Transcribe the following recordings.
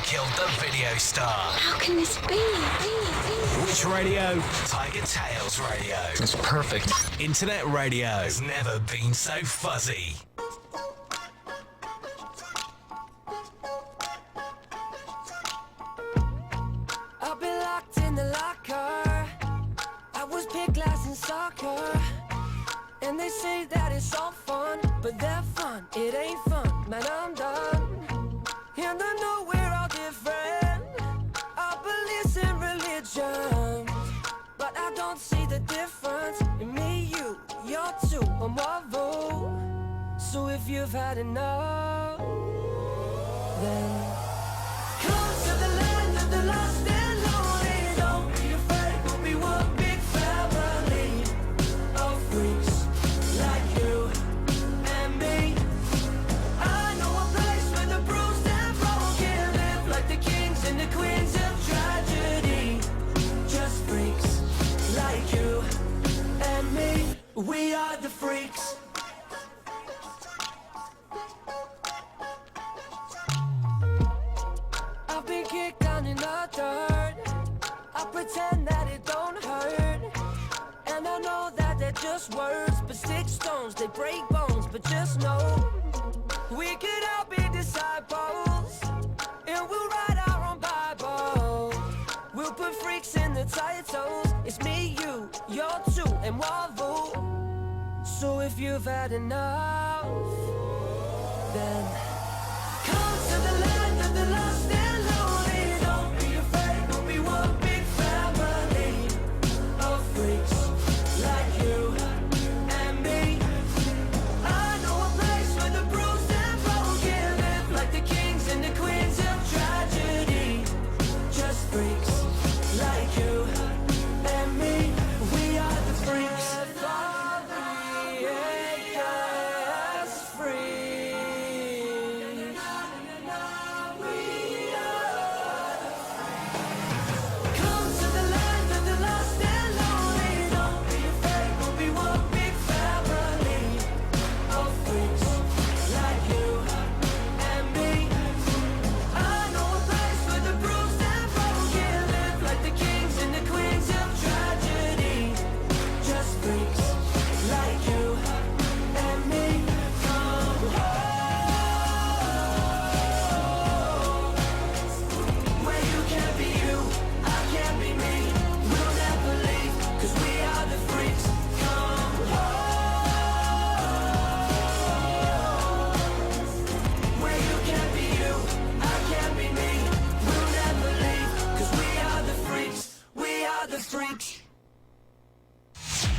killed the video star. How can this be? Which radio? TigerTails Radio. It's perfect. Internet radio has never been so fuzzy. I've been locked in the locker. I was picked last in soccer. And they say that it's all fun, but that fun, it ain't fun. Man, I'm done. And I know we're all different. Our beliefs in religion, but I don't see the difference in me, you're two, I'm Marvel. So if you've had enough, then come to the land of the lost and lonely. Don't be afraid, we'll be one big family of freaks like you and me. I know a place where the bruised and broken live like the kings and the queens of tragedy. Just freaks like you and me. We are the freaks. I've been kicked down in the dirt. I pretend that it don't hurt. And I know that they're just words, but stick stones, they break bones. But just know, we could all be disciples, and we'll write our own Bible. We'll put freaks in the titles. It's me, you're two, and Marvel. So if you've had enough, then come to the land of the lost and lonely. Don't be afraid, we'll be one big family of freaks like you and me. I know a place where the bruised and broken live like the kings and the queens of tragedy. Just freaks like you and me. We are the freaks.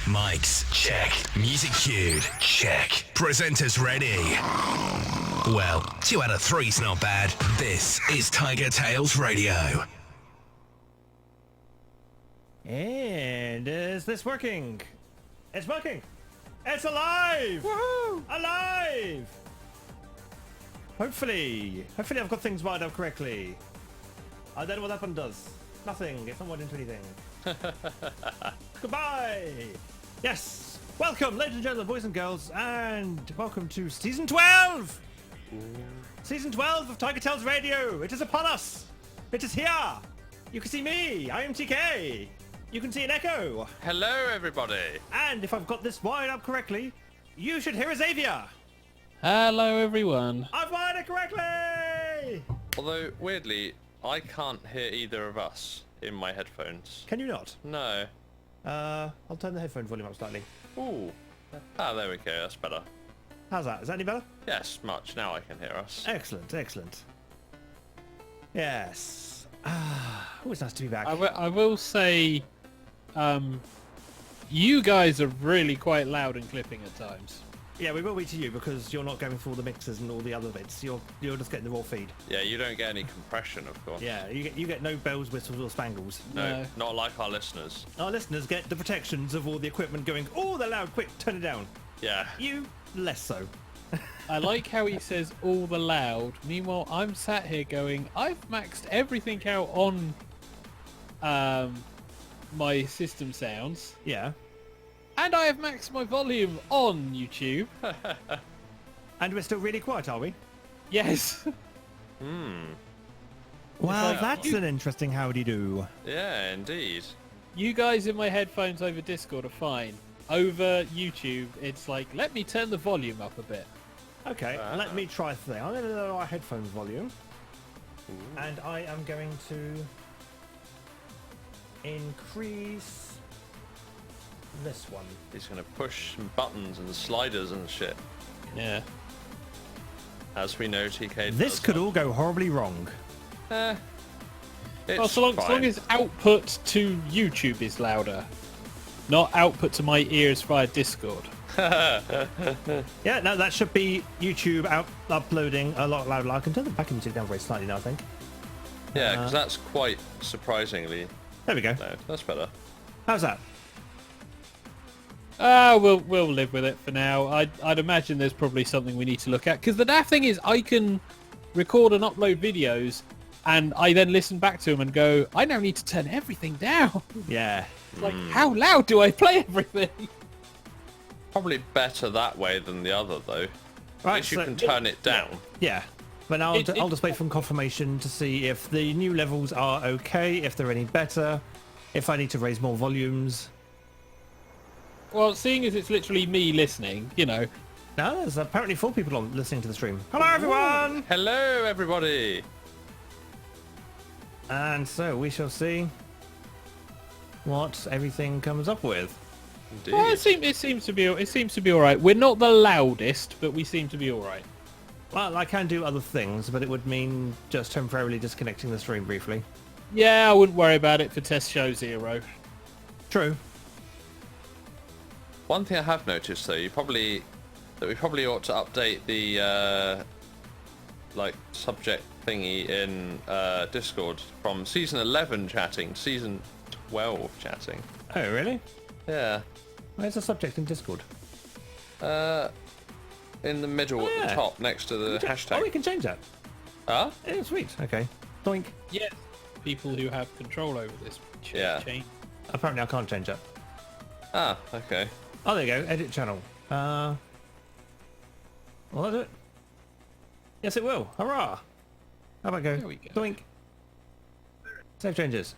Mics, check. Music cued, check. Presenters ready. Well, 2 out of 3's not bad. This is TigerTails Radio. And is this working? It's working! It's alive! Woohoo! Alive! Hopefully I've got things wired up correctly. I don't know what that one does. Nothing. It's not wired into anything. Goodbye! Yes! Welcome, ladies and gentlemen, boys and girls, and welcome to Season 12! Ooh. Season 12 of TigerTails Radio! It is upon us! It is here! You can see me! I am TK! You can see an Echo! Hello, everybody! And if I've got this wired up correctly, you should hear a Xavier! Hello, everyone! I've wired it correctly! Although, weirdly, I can't hear either of us in my headphones. Can you not? No. I'll turn the headphone volume up slightly. Ooh. Ah, there we go. That's better. How's that? Is that any better? Yes, much. Now I can hear us. Excellent, excellent. Yes. Always nice to be back. I will say, you guys are really quite loud and clipping at times. Yeah, we will be to you because you're not going through all the mixers and all the other bits. You're just getting the raw feed. Yeah, you don't get any compression, of course. Yeah, you get no bells, whistles, or spangles. No, not like our listeners. Our listeners get the protections of all the equipment going, oh, they're loud, quick, turn it down. Yeah. You, less so. I like how he says all the loud. Meanwhile, I'm sat here going, I've maxed everything out on my system sounds. Yeah. And I have maxed my volume on YouTube. And we're still really quiet, are we? Yes. Well, like, that's an interesting howdy-do. Yeah, indeed. You guys in my headphones over Discord are fine. Over YouTube, it's like, let me turn the volume up a bit. Okay, let me try something. I'm going to lower our headphones volume. And I am going to increase this one. He's gonna push some buttons and sliders and shit. Yeah. As we know, TK. This does could that. all go horribly wrong. It's Well, so long fine. as output to YouTube is louder, not output to my ears via Discord. Yeah, no, that should be YouTube uploading a lot louder. I can turn the backing music down very slightly now, I think. Yeah, because that's quite surprisingly There we go. loud. That's better. How's that? We'll live with it for now. I'd imagine there's probably something we need to look at. Because the daft thing is, I can record and upload videos, and I then listen back to them and go, I now need to turn everything down. Yeah. Like, how loud do I play everything? Probably better that way than the other, though. At Right, least you so- can turn it down. Yeah. But now I'll just wait for confirmation to see if the new levels are okay, if they're any better, if I need to raise more volumes. Well, seeing as it's literally me listening, you know. No, there's apparently 4 people on listening to the stream. Hello, everyone! Hello, everybody. And so we shall see what everything comes up with. Indeed. Well, it seems to be all right. We're not the loudest, but we seem to be all right. Well, I can do other things, but it would mean just temporarily disconnecting the stream briefly. Yeah, I wouldn't worry about it for test show 0. True. One thing I have noticed, though, we probably ought to update the subject thingy in Discord from season 11 chatting, season 12 chatting. Oh, really? Yeah. Where's the subject in Discord? In the middle at Yeah. the top, next to the Oh, we hashtag. can change that. Huh? Yeah, sweet. Okay. Doink. Yes. People who have control over this Yeah. change. Apparently I can't change that. Ah, okay. Oh, there you go. Edit channel. Will that do it? Yes, it will. Hurrah! How about go? There we go. Doink. Save changes.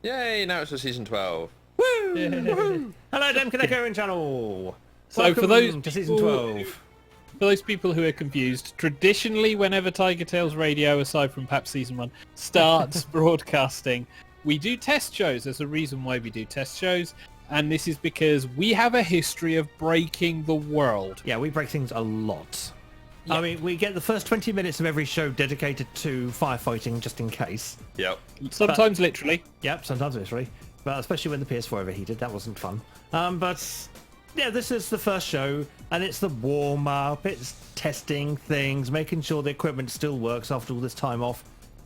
Yay, now it's for season 12. Woo! Woohoo! Hello, Dem Kaneko in channel. So Welcome for those to season people- 12. For those people who are confused, traditionally whenever TigerTails Radio, aside from perhaps season 1, starts broadcasting, we do test shows. There's a reason why we do test shows, and this is because we have a history of breaking the world. Yeah, we break things a lot. I mean, we get the first 20 minutes of every show dedicated to firefighting, just in case. Yep. Sometimes literally. Yep, sometimes literally. But especially when the PS4 overheated, that wasn't fun. But yeah, this is the first show, and it's the warm-up, it's testing things, making sure the equipment still works after all this time off.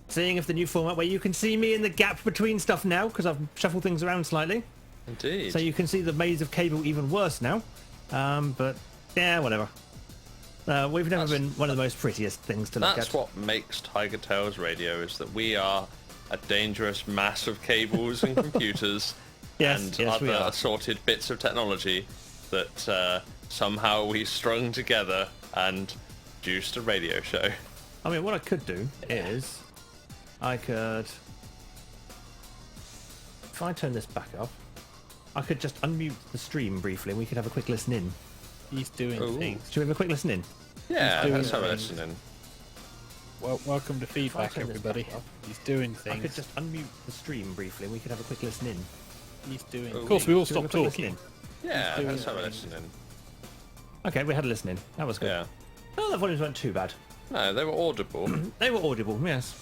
Seeing if the new format where you can see me in the gap between stuff now, because I've shuffled things around slightly. Indeed. So you can see the maze of cable even worse now. But yeah, whatever. We've never been one of the most prettiest things to look at. That's what makes TigerTails Radio, is that we are a dangerous mass of cables and computers Yes, and yes, we other are. assorted bits of technology that somehow we strung together and produced a radio show. I mean, what I could do is I could, if I turn this back up, I could just unmute the stream briefly and we could have a quick listen in. He's doing Ooh. things. Should we have a quick listen in? Yeah, doing let's have a things. listen in. Well, welcome to feedback, turn this everybody. back up. He's doing I could things. just unmute the stream briefly and we could have a quick listen in. He's doing. Ooh. Of course, we all Should we have stop a quick listen talking. Yeah, doing let's have a things. listen in. in? Okay, we had a listen in. That was good. Yeah. Oh, the volumes weren't too bad. No, they were audible. They were audible, yes.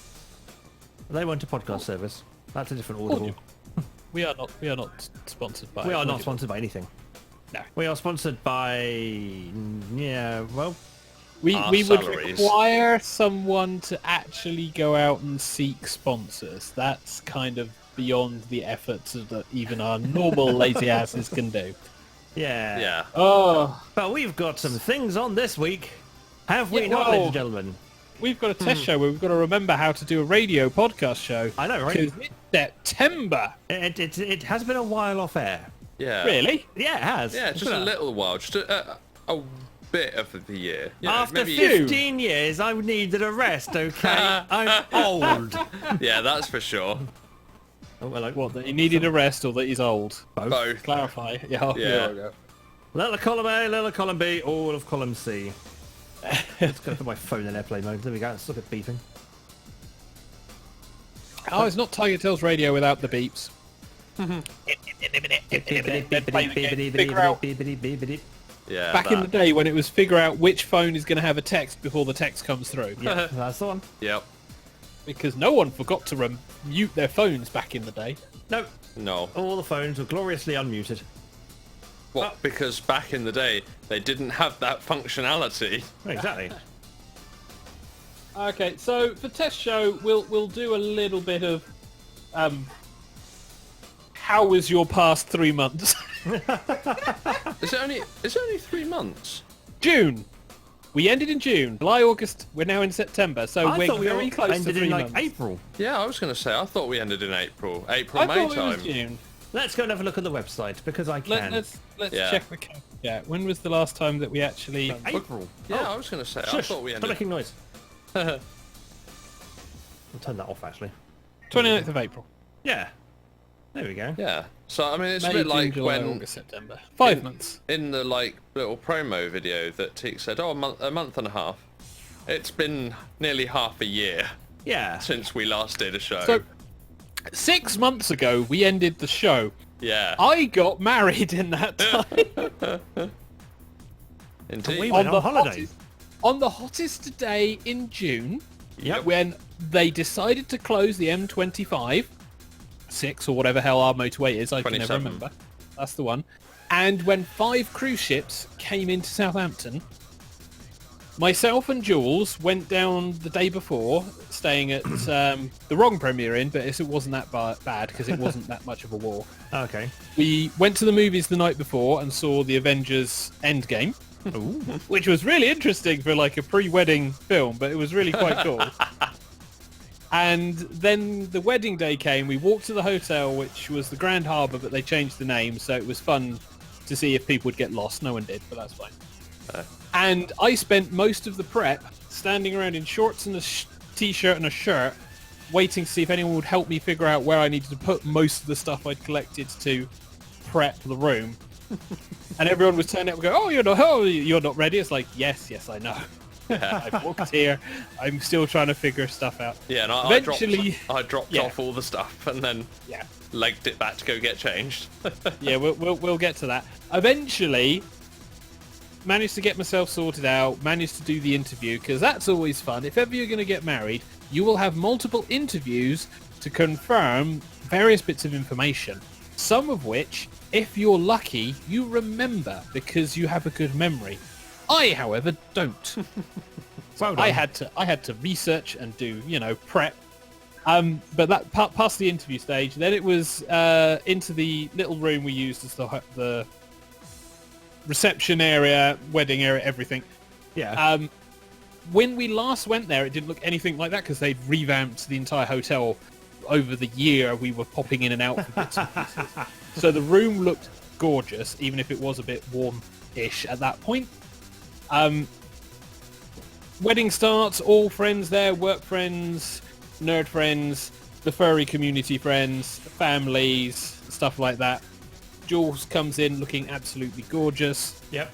They weren't a podcast service. That's a different audible. Audible. We are not sponsored by. We are not Audible. sponsored by anything. No. We are sponsored by... Yeah, well... We Our would salaries. require someone to actually go out and seek sponsors. That's kind of beyond the efforts that even our normal lazy asses can do. Yeah. Yeah. Oh, But we've got some things on this week. Have we Yeah, not, well- ladies and gentlemen? we've got a test show where we've got to remember how to do a radio podcast show. I know, right? Because it's September. It has been a while off air. Yeah. Really? Yeah, it has. Yeah, It's just been a little while. Just a bit of the year. You know, After maybe- 15 years, I needed a rest, okay? I'm old. Yeah, that's for sure. Oh, hello. What, that he needed a rest or that he's old? Both. Clarify. Yeah. Yeah. Little column A, little column B, all of column C. Let's go put my phone in airplane mode. There we go. Stop it beeping. Oh, it's not TigerTails Radio without the beeps. Yeah. Back in the day when it was figure out which phone is going to have a text before the text comes through. Yeah, that's the one. Yep. Because no one forgot to mute their phones back in the day. No, No. all the phones were gloriously unmuted. What? Because back in the day, they didn't have that functionality. Exactly. Okay, so for test show, we'll do a little bit of how was your past 3 months? Is it only 3 months? June. We ended in June. July, August. We're now in September, so I we're thought we very all close to ended 3 in months. like April. Yeah, I was going to say, I thought we ended in April. I May thought it time. was June. Let's go and have a look at the website because I can. Let's Yeah. check the calendar. Yeah, when was the last time that we actually... April. Yeah, I was going to say, I Shush, thought we stop ended... making noise. I'll turn that off actually. 29th of April. Yeah. There we go. Yeah. So, I mean, it's May, a bit June, like July, when... August, September. 5 months. In the, like, little promo video that Teak said, oh, a month and a half. It's been nearly half a year Yeah. since we last did a show. So, 6 months ago, we ended the show. yeah. I got married in that time. Indeed. we went on holiday. On the hottest day in June, Yep. when they decided to close the M25, 6 or whatever hell our motorway is, I can never 27. remember. That's the one. And when 5 cruise ships came into Southampton, myself and Jules went down the day before, staying at the wrong Premier Inn, but it wasn't that bad because it wasn't that much of a war. Okay. We went to the movies the night before and saw the Avengers Endgame, which was really interesting for like a pre-wedding film, but it was really quite cool. And then the wedding day came. We walked to the hotel, which was the Grand Harbour, but they changed the name, so it was fun to see if people would get lost. No one did, but that's fine. And I spent most of the prep standing around in shorts and a t-shirt and a shirt, waiting to see if anyone would help me figure out where I needed to put most of the stuff I'd collected to prep the room. And everyone was turning up and go, oh, you're not ready. It's like, yes, I know. I've walked here. I'm still trying to figure stuff out. Yeah, and Eventually- I dropped Yeah. off all the stuff and then Yeah. legged it back to go get changed. Yeah, we'll get to that. Eventually, managed to get myself sorted out, managed to do the interview, because that's always fun. If ever you're going to get married, you will have multiple interviews to confirm various bits of information, some of which, if you're lucky, you remember because you have a good memory. I, however, don't. Well done. I had to research and do, prep. But that past the interview stage, then it was into the little room we used as the reception area, wedding area, everything. Yeah. When we last went there, it didn't look anything like that because they'd revamped the entire hotel over the year we were popping in and out for bits and pieces. So the room looked gorgeous, even if it was a bit warm-ish at that point. Wedding starts, all friends there, work friends, nerd friends, the furry community friends, families, stuff like that. Jules comes in looking absolutely gorgeous. Yep.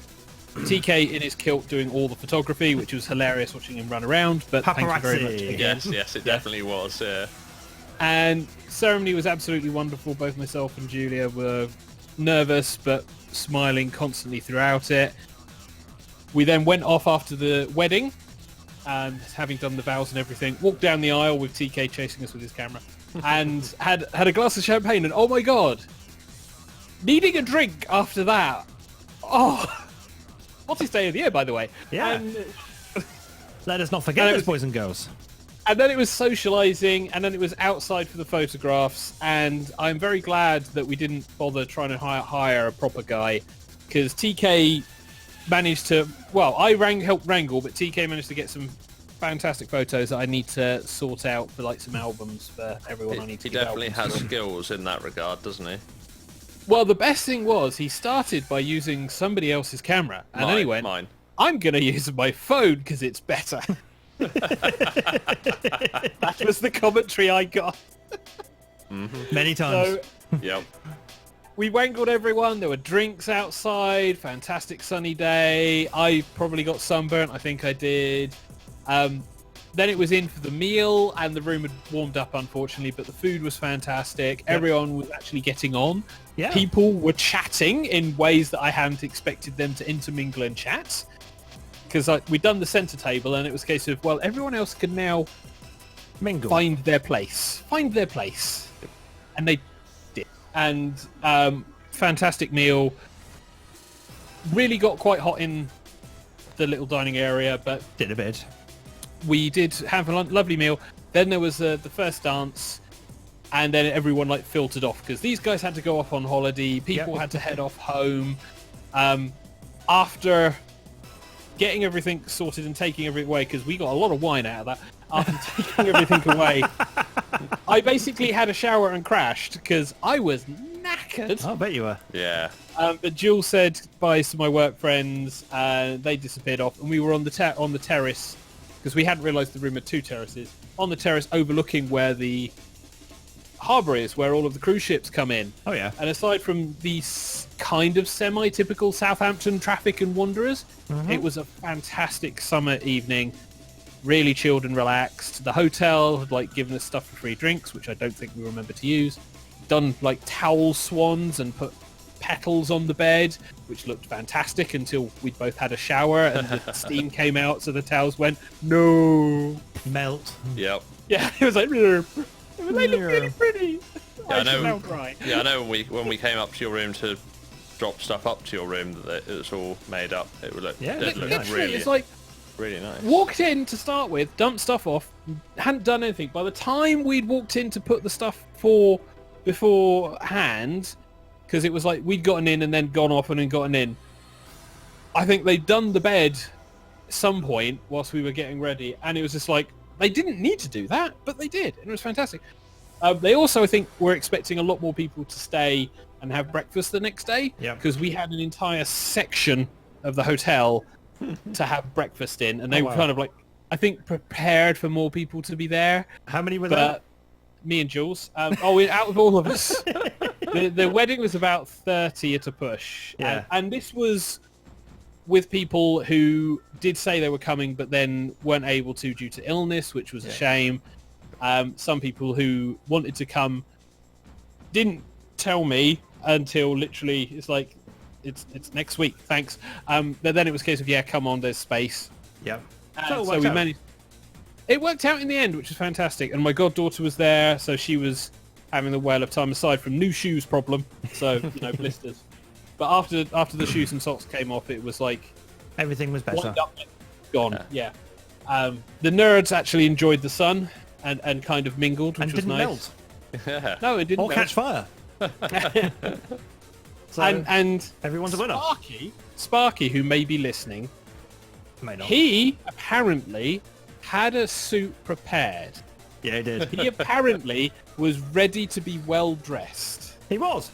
TK in his kilt doing all the photography, which was hilarious watching him run around, but thank you very much Paparazzi. again. Yes, it definitely was. Yeah. And ceremony was absolutely wonderful. Both myself and Julia were nervous, but smiling constantly throughout it. We then went off after the wedding, and having done the vows and everything, walked down the aisle with TK chasing us with his camera, and had a glass of champagne, and oh my god, needing a drink after that. Oh, hottest day of the year, by the way. Yeah. And, Let us not forget it those was- boys and girls. and then it was socialising, and then it was outside for the photographs, and I'm very glad that we didn't bother trying to hire a proper guy, because TK managed to, well, I helped wrangle, but TK managed to get some fantastic photos that I need to sort out for like some albums for everyone I need to He give definitely albums has to. skills in that regard, doesn't he? Well, the best thing was he started by using somebody else's camera, and then he went, Mine. I'm going to use my phone because it's better. That was the commentary I got. Many times. So Yep. we wangled everyone. There were drinks outside. Fantastic sunny day. I probably got sunburnt. I think I did. Then it was in for the meal, and the room had warmed up, unfortunately, but the food was fantastic. Everyone was actually getting on. Yeah. People were chatting in ways that I hadn't expected them to intermingle and chat. Because we'd done the centre table, and it was a case of, well, everyone else can now Mingle. find their place. Find their place. And they did. And fantastic meal. Really got quite hot in the little dining area, but Did a bit. we did have a lovely meal. Then there was the first dance, and then everyone filtered off because these guys had to go off on holiday. People had to head off home. After getting everything sorted and taking everything away, because we got a lot of wine out of that. After taking everything away, I basically had a shower and crashed because I was knackered. I bet you were. Yeah. But Jules said bye to my work friends, and they disappeared off, and we were on the terrace because we hadn't realised the room had 2 terraces. On the terrace overlooking where the harbour is, where all of the cruise ships come in. Oh, yeah. And aside from the kind of semi-typical Southampton traffic and wanderers, it was a fantastic summer evening. Really chilled and relaxed. The hotel had given us stuff for free drinks, which I don't think we remember to use. Done towel swans and put petals on the bed, which looked fantastic until we'd both had a shower and the steam came out, so the towels went, no. Melt. Yep. Yeah, it was like, they look really pretty. Yeah, I know. smell dry. Yeah, I know when we came up to your room to drop stuff up to your room that it was all made up. It would look, Yeah, it looked nice. really, It's like, really nice. walked in to start with, dumped stuff off, hadn't done anything. By the time we'd walked in to put the stuff beforehand, because it was we'd gotten in and then gone off and then gotten in, I think they'd done the bed at some point whilst we were getting ready, and it was just they didn't need to do that, but they did, and it was fantastic. They also, I think, were expecting a lot more people to stay and have breakfast the next day, because we had an entire section of the hotel to have breakfast in, and they were kind of I think, prepared for more people to be there. How many were there? Me and Jules. Out of all of us, the wedding was about 30 at a push. Yeah. And this was with people who did say they were coming, but then weren't able to due to illness, which was a shame. Some people who wanted to come didn't tell me until literally it's next week. Thanks. But then it was a case of come on, there's space. Yeah. So we managed. It worked out in the end, which was fantastic. And my goddaughter was there, so she was having the whale of time aside from new shoes problem. So blisters. But after the shoes and socks came off, it was everything was better. wind up, gone. Yeah. The nerds actually enjoyed the sun and kind of mingled, which And was didn't nice. melt. No, it didn't. Or melt. catch fire. So and everyone's a winner. Sparky, who may be listening, May not. he apparently had a suit prepared. Yeah, he did. He apparently was ready to be well dressed. He was.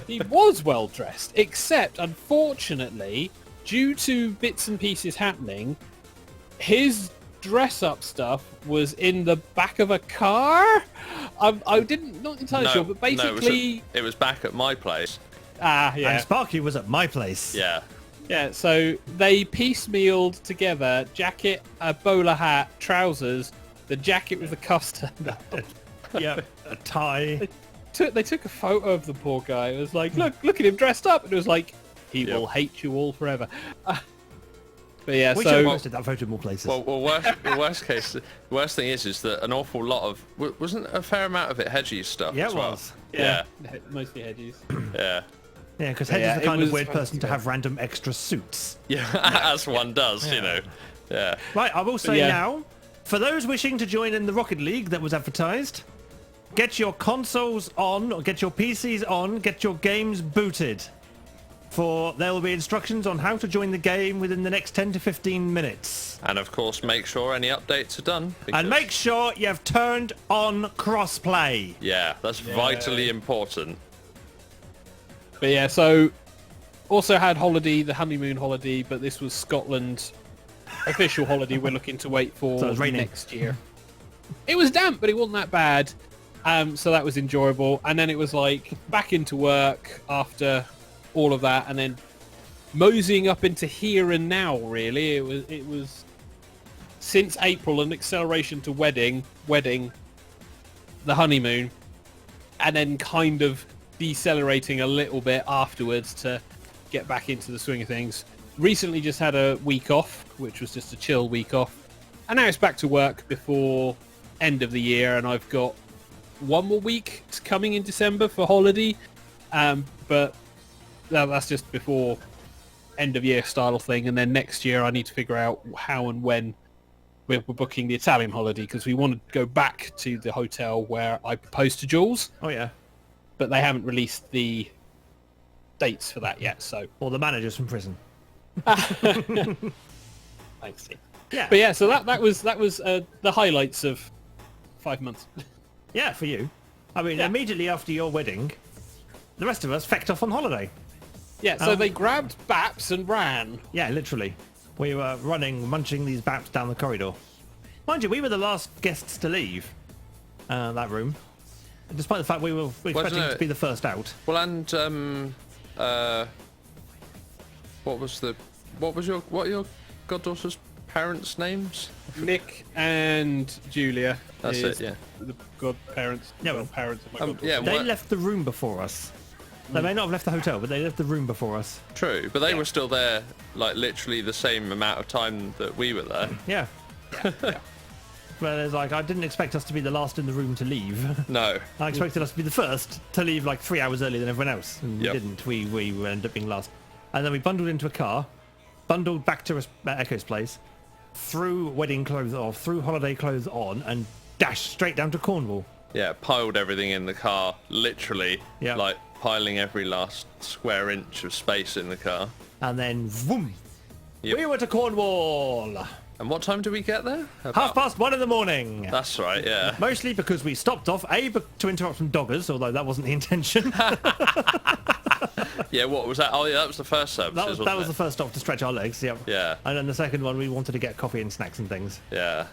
He was well dressed, except unfortunately, due to bits and pieces happening, his dress up stuff was in the back of a car. Not entirely sure, but basically, it was back at my place. And Sparky was at my place. Yeah. Yeah, so they piecemealed together jacket, a bowler hat, trousers, the jacket with the cuffs turned up. Yeah, a tie. They took a photo of the poor guy. It was look at him dressed up. And it was he will hate you all forever. But yeah, We should have posted that photo in more places. Well, worst case, the worst thing is that an awful lot of wasn't a fair amount of it Hedgie's stuff. Yeah, as it well? was. Yeah. Mostly Hedges. Yeah. Yeah, because But Hedge is the it kind of was weird person to fantastic. have random extra suits. Yeah. As one does, Yeah. Right, I will say yeah. now, for those wishing to join in the Rocket League that was advertised, get your consoles on, or get your PCs on, get your games booted. For there will be instructions on how to join the game within the next 10 to 15 minutes. And of course, make sure any updates are done. Because, And make sure you've turned on crossplay. Yeah, that's vitally important. But yeah, so Also had holiday, the honeymoon holiday, but this was Scotland's official holiday we're looking to wait for So it was raining. next year. It was damp, but it wasn't that bad. So that was enjoyable. And then it was like back into work after all of that, and then moseying up into here and now, really. It was since April an acceleration to wedding, the honeymoon, and then kind of decelerating a little bit afterwards to get back into the swing of things. Recently just had a week off, which was just a chill week off. And now it's back to work before end of the year, and I've got one more week coming in December for holiday. But that's just before end of year style thing. And then next year I need to figure out how and when we're booking the Italian holiday, because we want to go back to the hotel where I proposed to Jules, Oh yeah. but they haven't released the dates for that yet. So Or the managers from prison. thanks, Steve. Yeah. But yeah, so that was the highlights of 5 months. Yeah, for you. I mean, Yeah. immediately after your wedding, the rest of us fecked off on holiday. Yeah, so they grabbed Baps and ran. Yeah, literally. We were running, munching these baps down the corridor. Mind you, we were the last guests to leave that room, despite the fact we were expecting it- to be the first out. Well, and what are your goddaughter's parents' names? Nick and Julia. That's is it, yeah. The godparents. Yeah, well, godparents of my goddaughter. Yeah, They what- left the room before us. They may not have left the hotel, but they left the room before us. True, but they were still there, like literally the same amount of time that we were there. Yeah. But it's like, I didn't expect us to be the last in the room to leave. No. I expected us to be the first to leave like 3 hours earlier than everyone else. And Yep. we didn't. We ended up being last. And then we bundled into a car, bundled back to Echo's place, threw wedding clothes off, threw holiday clothes on, and dashed straight down to Cornwall. Yeah, piled everything in the car, literally, Yeah. like piling every last square inch of space in the car. And then, vroom, Yep. we were to Cornwall. And what time did we get there? Half past 1 in the morning. That's right, yeah. Mostly because we stopped off, to interrupt some doggers, although that wasn't the intention. Yeah, what was that? Oh, yeah, that was the first service. that was the first stop to stretch our legs, yeah. Yeah. And then the second one, we wanted to get coffee and snacks and things. Yeah.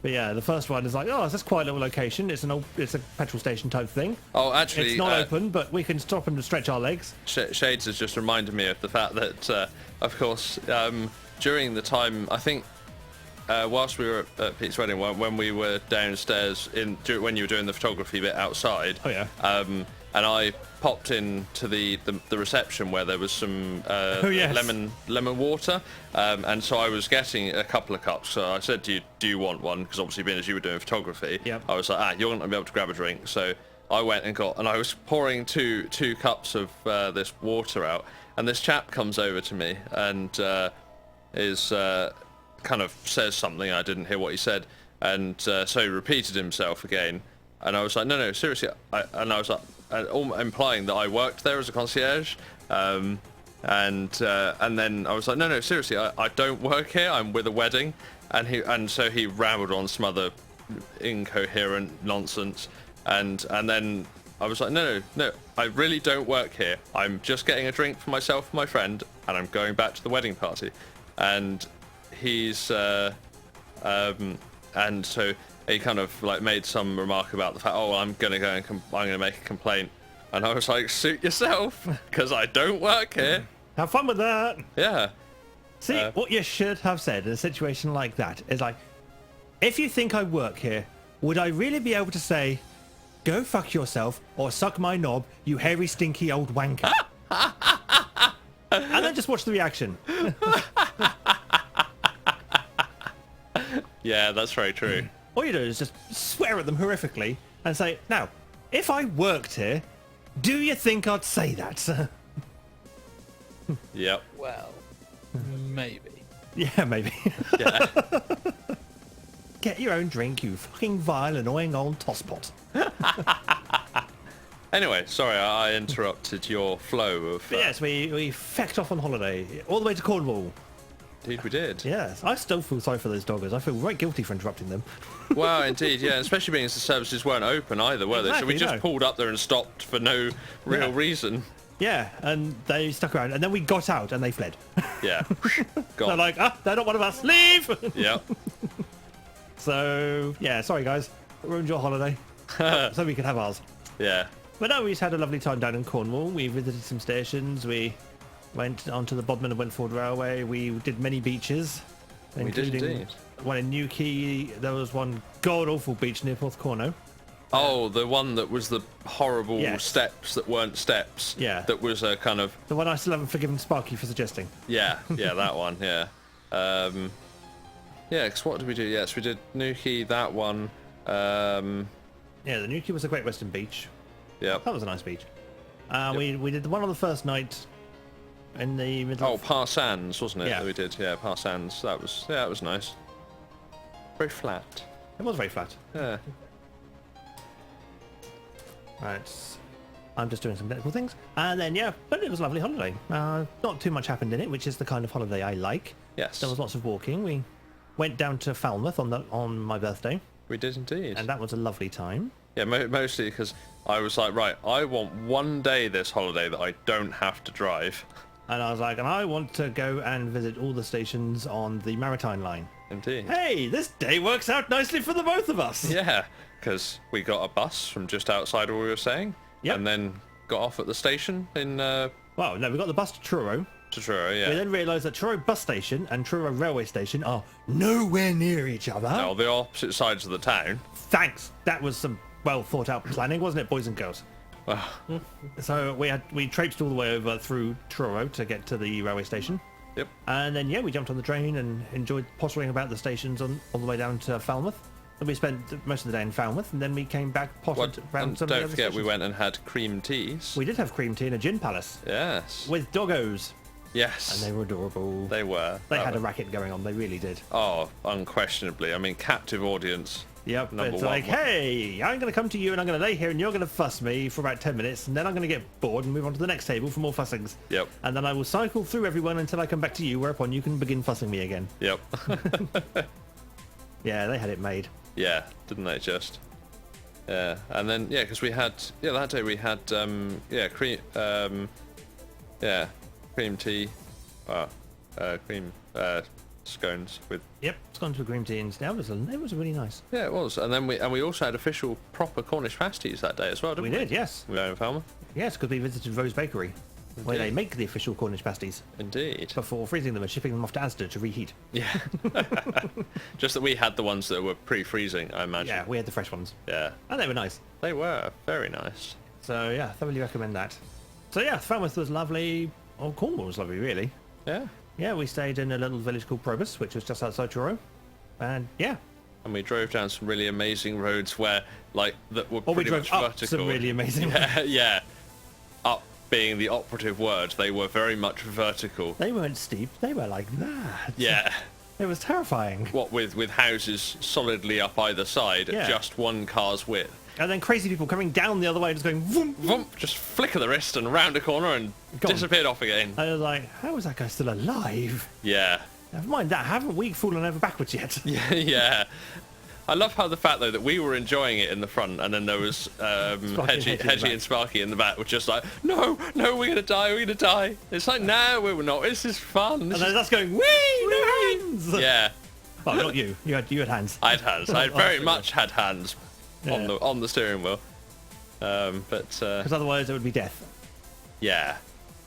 But yeah, the first one is like, oh, it's this quiet little location. It's a petrol station type thing. Oh, actually, It's not open, but we can stop and stretch our legs. Shades has just reminded me of the fact that, of course, during the time, I think, whilst we were at Pete's wedding, when we were downstairs when you were doing the photography bit outside, Oh, yeah. and I popped into the reception where there was some Oh, yes. lemon water, and so I was getting a couple of cups. So I said to you, do you want one? Because obviously, being as you were doing photography, Yep. I was like, you're not going to be able to grab a drink. So I went and I was pouring two cups of this water out, and this chap comes over to me and is kind of says something. I didn't hear what he said, and so he repeated himself again. And I was like, no, seriously. And I was like, implying that I worked there as a concierge. And then I was like, no, seriously, I don't work here. I'm with a wedding. And so he rambled on some other incoherent nonsense. And then I was like, no, I really don't work here. I'm just getting a drink for myself and my friend, and I'm going back to the wedding party. And he's and so he kind of like made some remark about the fact, I'm gonna go and I'm gonna make a complaint. And I was like, suit yourself, because I don't work here. Have fun with that. Yeah. See, what you should have said in a situation like that is like, if you think I work here, would I really be able to say, go fuck yourself or suck my knob, you hairy, stinky old wanker? And then just watch the reaction. Yeah, that's very true. All you do is just swear at them horrifically and say, now, if I worked here, do you think I'd say that? Yep. Well, maybe. Yeah, maybe. Yeah. Get your own drink, you fucking vile, annoying old tosspot. Anyway, sorry, I interrupted your flow of... But yes, we fecked off on holiday, all the way to Cornwall. Indeed we did. Yes, I still feel sorry for those doggers. I feel right guilty for interrupting them. Well, indeed, yeah, especially being as the services weren't open either, were they? So we Exactly, just no. pulled up there and stopped for no real reason. Yeah, and they stuck around, and then we got out, and they fled. Yeah. They're Gone. like, they're not one of us. Leave. Yep. So yeah, sorry guys, ruined your holiday. So we could have ours. Yeah. But no, we just had a lovely time down in Cornwall. We visited some stations. We went onto the Bodmin and Wentford Railway. We did many beaches, We did including indeed. one in Newquay. There was one god-awful beach near Porthcurno. Oh, the one that was the horrible Yes. steps that weren't steps. Yeah. That was a kind of The one I still haven't forgiven Sparky for suggesting. yeah, that one. Yeah. Yeah. 'Cause what did we do? Yes, we did Newquay. That one. Yeah, the Newquay was a Great Western Beach. Yep. That was a nice beach. We did the one on the first night in the middle. Oh, Parsands, wasn't it? Yeah. That we did. Yeah, Parsands. That was nice. Very flat. It was very flat. Yeah. Right. I'm just doing some technical things. And then, yeah, but it was a lovely holiday. Not too much happened in it, which is the kind of holiday I like. Yes. There was lots of walking. We went down to Falmouth on my birthday, We did indeed. and that was a lovely time. Yeah, mostly because I was like, right, I want one day this holiday that I don't have to drive. And I was like, and I want to go and visit all the stations on the Maritime line. Indeed. Hey, this day works out nicely for the both of us. Yeah, because we got a bus from just outside where we were staying, Yep. and then got off at the station in Well, no, we got the bus to Truro. Truro, We yeah. then realised that Truro bus station and Truro railway station are nowhere near each other. Now, the opposite sides of the town. Thanks. That was some well thought out planning, wasn't it, boys and girls? Well, So we traipsed all the way over through Truro to get to the railway station. yep. And then, yeah, we jumped on the train and enjoyed pottering about the stations all the way down to Falmouth. And we spent most of the day in Falmouth, and then we came back, potted around And some of the don't other forget, we stations. went and had cream teas. We did have cream tea in a gin palace Yes. with doggos, Yes. and they were adorable. They were. They had a racket going on, they really did. Oh, unquestionably. I mean, captive audience. Yep, Number it's one. like, hey, I'm going to come to you and I'm going to lay here and you're going to fuss me for about 10 minutes, and then I'm going to get bored and move on to the next table for more fussings. Yep. And then I will cycle through everyone until I come back to you, whereupon you can begin fussing me again. Yep. Yeah, they had it made. Yeah, didn't they just? Yeah, and then yeah, because we had that day we had cream tea, cream scones with Yep, it's gone to a cream tea instead. It was really nice. it was, and then we also had official proper Cornish pasties that day as well, didn't We we? did, yes. We were in Falmouth. Yes, because we visited Rose Bakery, where they Indeed. make the official Cornish pasties Indeed. before freezing them and shipping them off to Asda to reheat. Yeah. Just that we had the ones that were pre-freezing, I imagine. Yeah, we had the fresh ones. Yeah. And they were nice. They were very nice. So, yeah, thoroughly recommend that. So, yeah, Falmouth was lovely. Oh, Cornwall was lovely, really. Yeah. Yeah, we stayed in a little village called Probus, which was just outside Truro. And, yeah. And we drove down some really amazing roads where, like, that were Or we pretty drove much up vertical. some really amazing... Yeah, yeah. Up being the operative word, they were very much vertical. They weren't steep, they were like that. Yeah. It was terrifying. What with houses solidly up either side Yeah. at just one car's width. And then crazy people coming down the other way, just going, vroom, vroom. Vump, just flick of the wrist and round a corner and Gone. disappeared off again. I was like, how is that guy still alive? Yeah. Never mind that, haven't we fallen over backwards yet? Yeah, yeah. I love how the fact though that we were enjoying it in the front, and then there was Hedgie and Sparky in the back, were just like, no, we're gonna die. It's like, no, we're not. This is fun. And then that's going, whee, no hands! Yeah, Well, not you. You had hands. I had hands. I very much had hands Yeah. on the steering wheel. But Because otherwise it would be death. yeah,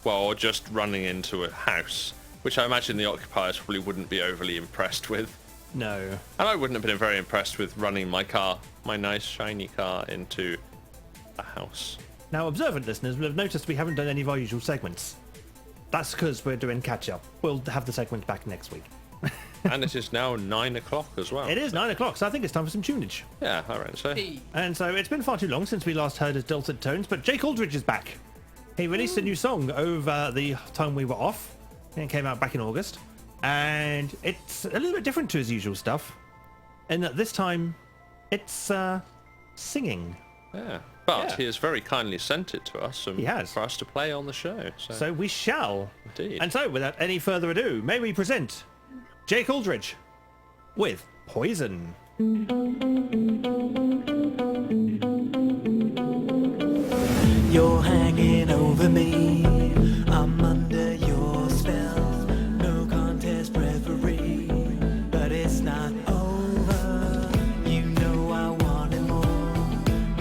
well, or just running into a house, which I imagine the occupiers probably wouldn't be overly impressed with. No. And I wouldn't have been very impressed with running my nice shiny car, into a house. Now, observant listeners will have noticed we haven't done any of our usual segments. That's because we're doing catch-up. We'll have the segment back next week. And it is now 9 o'clock as well. It is 9 o'clock, so I think it's time for some tunage. Yeah, I reckon so. And so it's been far too long since we last heard his dulcet tones, but Jake Aldridge is back. He released a new song over the time we were off. It came out back in August. And it's a little bit different to his usual stuff. In that this time, it's singing. Yeah. But Yeah. he has very kindly sent it to us He has. for us to play on the show. So we shall. Indeed. And so, without any further ado, may we present Jake Aldridge with Poison. You're hanging over me. I'm under your spell. No contest referee, but it's not over. You know I wanted more.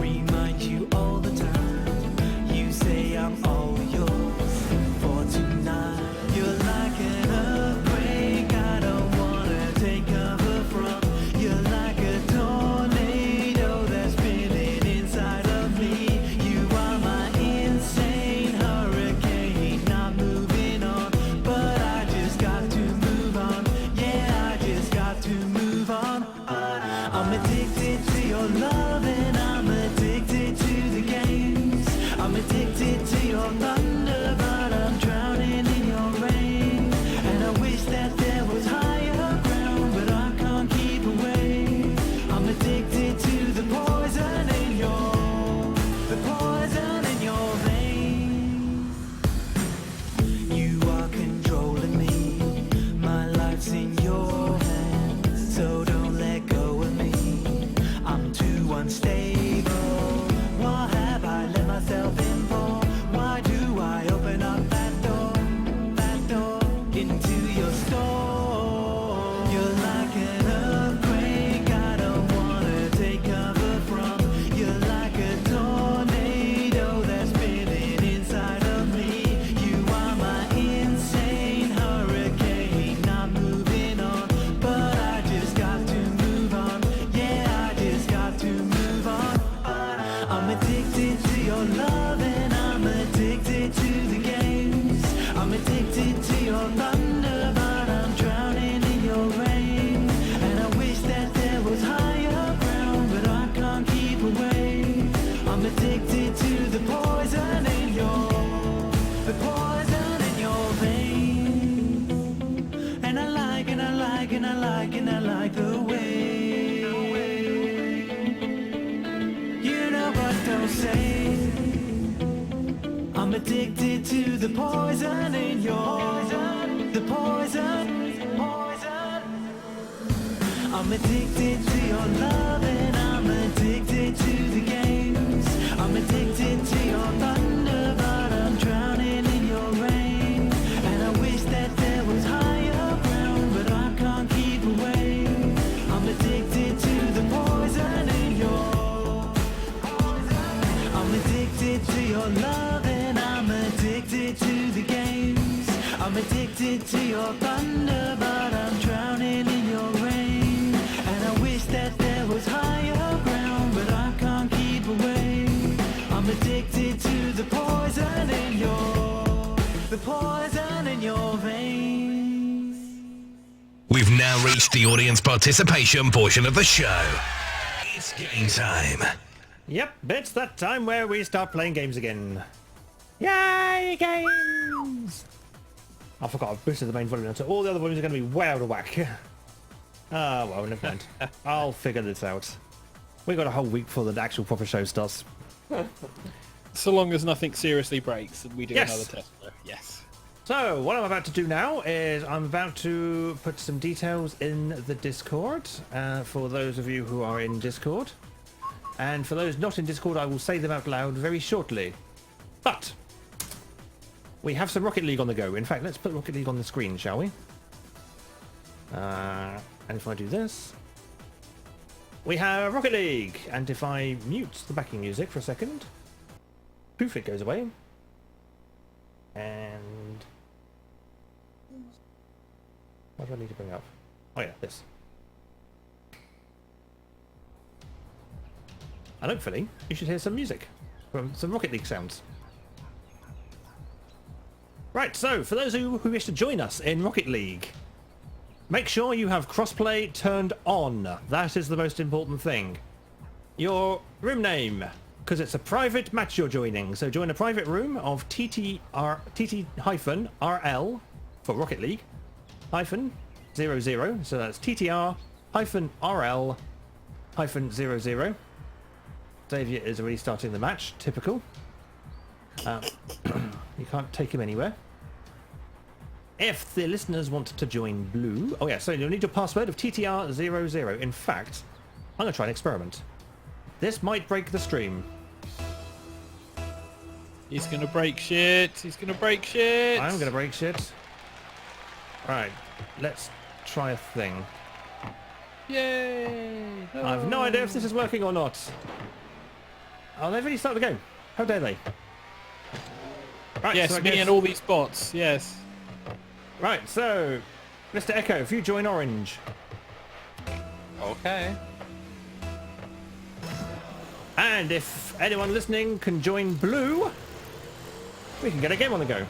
Remind you all the time. You say I'm all yours for tonight. You're like an earthquake I don't wanna take cover from. You're like a tornado that's spinning inside of me. You are my insane hurricane. Not moving on, but I just got to move on. Yeah, I just got to move on. I'm addicted to your love and I'm addicted to the games. I'm addicted to your thunder, but I'm drowning in your rain. And I wish that there was higher ground, but I can't keep away. I'm addicted to the poison in your veins. You are controlling me. My life's in your hands, so don't let go of me. I'm too unstable. Why have I let myself in for? Why do I open up that door into your store? You're like an earthquake I don't wanna take cover from. You're like a tornado that's spinning inside of me. You are my insane hurricane. Not moving on, but I just got to move on. Yeah, I just got to move on. I'm addicted to your love and I'm addicted to the games. I'm addicted to your thunder, but I'm drowning in your rain. And I wish that there was higher ground, but I can't keep away. I'm addicted to the poison in your veins. And I like the way you know what don't say. I'm addicted to the poison in the poison. I'm addicted to your love and I'm addicted to the games. I'm addicted to your thunder, but I'm drowning in your rain. And I wish that there was higher ground, but I can't keep away. I'm addicted to the poison in I'm addicted to your love and I'm addicted to the games. I'm addicted to your thunder, but I'm drowning in your rain. And I wish that there was higher ground, but I can't keep away. I'm addicted to the poison in your veins. We've now reached the audience participation portion of the show. It's game time. Yep, it's that time where we start playing games again. Yay, games! I forgot I've boosted the main volume, so all the other volumes are going to be way out of whack. Ah, well, never mind. I'll figure this out. We got a whole week before the actual proper show starts. So long as nothing seriously breaks and we do Yes. another test. Yes. So, what I'm about to do now is I'm about to put some details in the Discord for those of you who are in Discord. And for those not in Discord, I will say them out loud very shortly. But we have some Rocket League on the go. In fact, let's put Rocket League on the screen, shall we? And if I do this, we have Rocket League. And if I mute the backing music for a second, poof, it goes away. And what do I need to bring up? Oh yeah, this. And hopefully you should hear some music from some Rocket League sounds. Right, so for those of you who wish to join us in Rocket League, make sure you have crossplay turned on. That is the most important thing. Your room name, because it's a private match you're joining. So join a private room of TT-RL for Rocket League -00. So that's TTR-RL-00. Xavier is already starting the match. Typical. You can't take him anywhere. If the listeners want to join Blue... Oh yeah, so you'll need your password of TTR00. In fact, I'm going to try an experiment. This might break the stream. He's gonna break shit. He's gonna break shit. I'm gonna break shit. Right, let's try a thing. Yay! I have no idea if this is working or not. Oh, they've already started the game. How dare they? Right, Yes, so I me guess- and all these bots. Yes. Right, so Mr. Echo, if you join orange. Okay. And if anyone listening can join blue, we can get a game on the go.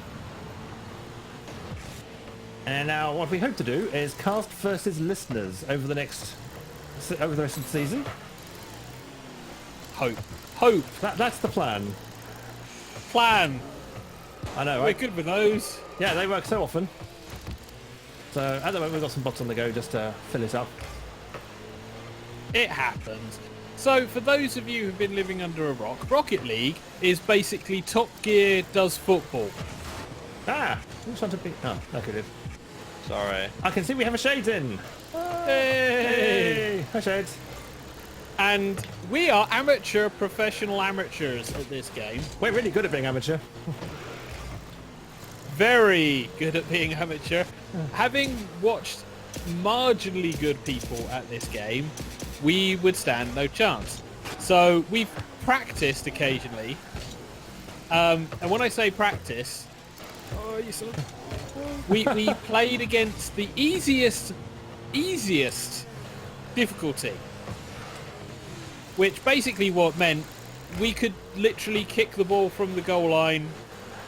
And now what we hope to do is cast versus listeners over the rest of the season. Hope. Hope. That's the plan. Plan. I know, We're right? good with those. Yeah, they work so often. So at the moment we've got some bots on the go just to fill it up. It happens. So for those of you who've been living under a rock, Rocket League is basically Top Gear does football. Ah, who's trying to be? Oh, okay, good. Sorry. I can see we have a Shades in. Hey! Hi, Shades. And we are amateur professional amateurs at this game. We're really good at being amateur. Very good at being amateur. Having watched marginally good people at this game, we would stand no chance. So we've practiced occasionally. And when I say practice, we played against the easiest difficulty. Which basically what meant we could literally kick the ball from the goal line,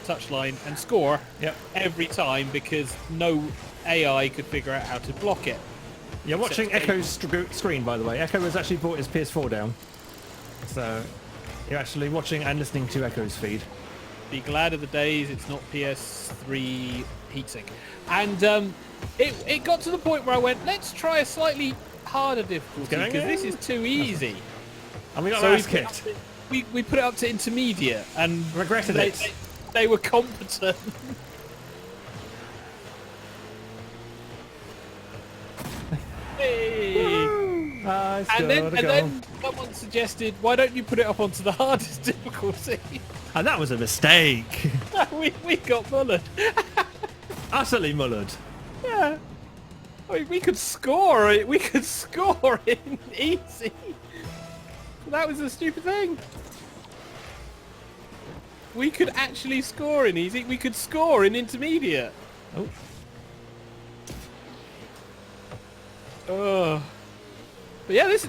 touchline, and score Yep. every time because no AI could figure out how to block it. You're watching Except- Echo's screen, by the way. Echo has actually brought his PS4 down. So you're actually watching and listening to Echo's feed. Be glad of the days it's not PS3 heatsink. And it got to the point where I went, let's try a slightly harder difficulty Going because this in. is too easy. And we got So our we ass put, it up kicked. to, we put it up to intermediate and Regretted they, it. they were competent. Hey. I And then, scored a and goal. then someone suggested, why don't you put it up onto the hardest difficulty? And that was a mistake. we got mullered. Utterly mullered. Yeah. I mean, we could score it. We could score in easy. That was a stupid thing. We could actually score in easy. We could score in intermediate. Oh, Oh. But yeah, this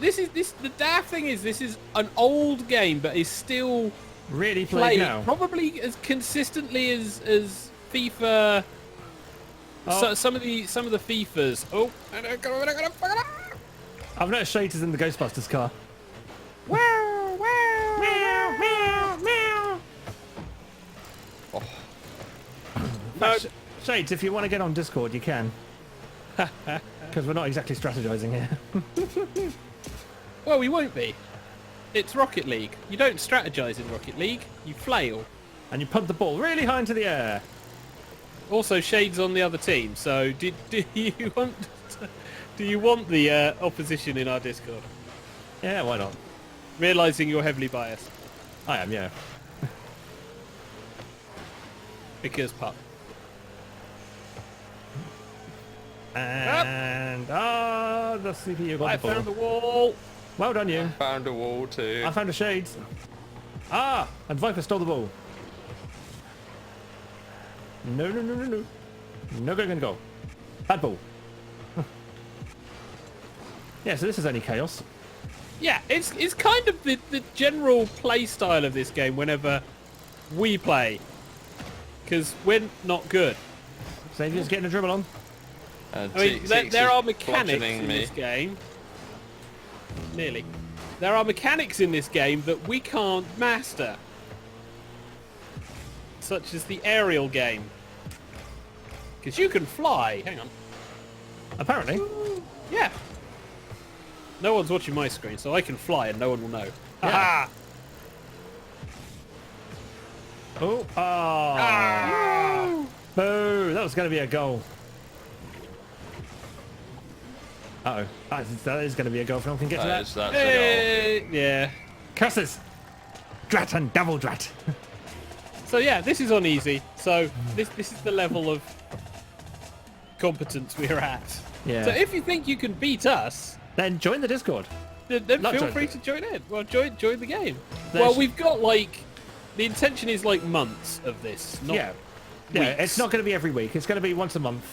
the daft thing is this is an old game, but is still really played played now. probably as consistently as FIFA. So, some of the FIFAs. Oh, I've noticed Shades is in the Ghostbusters car. no, Shades, if you want to get on Discord, you can. Because we're not exactly strategizing here. well, we won't be. It's Rocket League. You don't strategize in Rocket League. You flail. And you punt the ball really high into the air. Also, Shade's on the other team. So, do you want the opposition in our Discord? Yeah, why not? Realizing you're heavily biased I am, yeah. because pup. And the CPU got I the ball. found the wall. Well done, you. Found a wall too. I found a Shades. And Viper stole the ball. No. No going to go. Bad ball. Yeah, so this is only chaos. Yeah, it's kind of the general play style of this game whenever we play. Because we're not good. Saviour's getting a dribble on. I mean, there are mechanics bludgeoning in me. this game. Nearly. There are mechanics in this game that we can't master. Such as the aerial game. Because you can fly. Hang on. Apparently. Yeah. No one's watching my screen, so I can fly and no one will know. Yeah. Aha! Oh. Ah! Boo. That was going to be a goal. Uh-oh. That is going to be a goal if no one can get to that. That's a goal. Hey! Yeah. Curses. Drat and double drat. So yeah, this is on easy. So this is the level of competence we're at. Yeah. So if you think you can beat us, Then join the Discord. then Not feel join free the- to join in. Well, join the game. There's- Well, we've got like the intention is like months of this. Not Yeah. Yeah, weeks. it's not going to be every week. It's going to be once a month.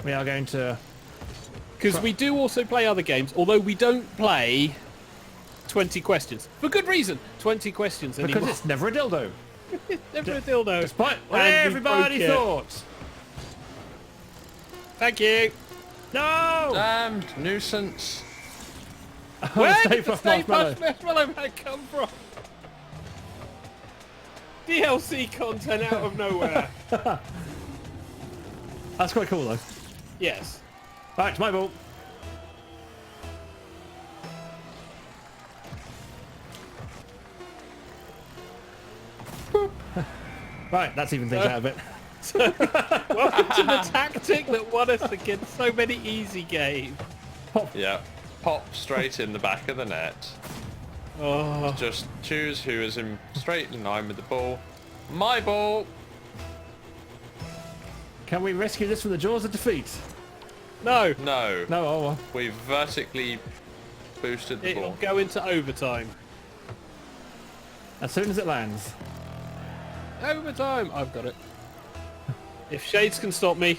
We are going to... Because we do also play other games, although we don't play 20 questions for good reason. 20 questions Because anymore. it's never a dildo. Never a dildo. Despite what And we everybody broke it. thought. Thank you. No! Damned nuisance. Where Stay did the Puft Stay Marshmallow. Puft Marshmallow Man come from? DLC content out of nowhere. That's quite cool, though. Yes. Right, it's my ball. Right, that's even things out of it. Welcome to the tactic that won us against so many easy games. Yeah. Pop straight in the back of the net. Oh, Just choose who is in straight in line with the ball. My ball. Can we rescue this from the jaws of defeat? no. No. No, oh well. We've vertically boosted the It'll ball. go into overtime. As soon as it lands. Overtime! I've got it. If Shades can stop me.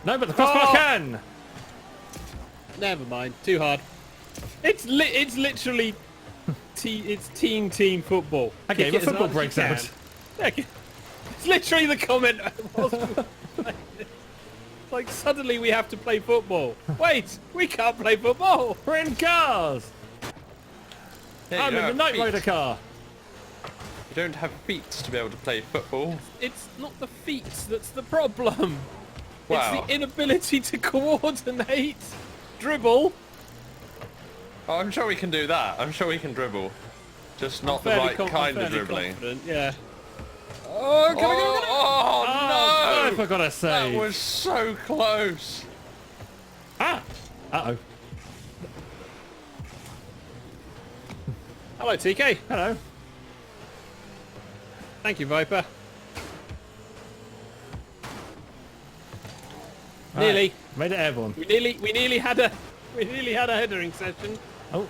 No, but the crossbar Oh! can! Never mind. Too hard. It's literally it's team football. Okay, Kick but it as football hard as breaks you out. can. Yeah, it's literally the comment. It's like suddenly we have to play football. Wait, we can't play football. We're in cars! Yeah, I'm you in the don't Night have Rider feet. car! You don't have feet to be able to play football. It's not the feet that's the problem. Wow. It's the inability to coordinate, dribble. Oh, I'm sure we can do that. I'm sure we can dribble. Just not the Fairly right I'm kind of fairly dribbling. confident, yeah. Oh, can I go? Oh, I no! forgot to That say. was so close. Ah! Uh-oh. Hello, TK. Hello. Thank you, Viper. Nearly. Right, made it airborne. We nearly had a headering session. Oh.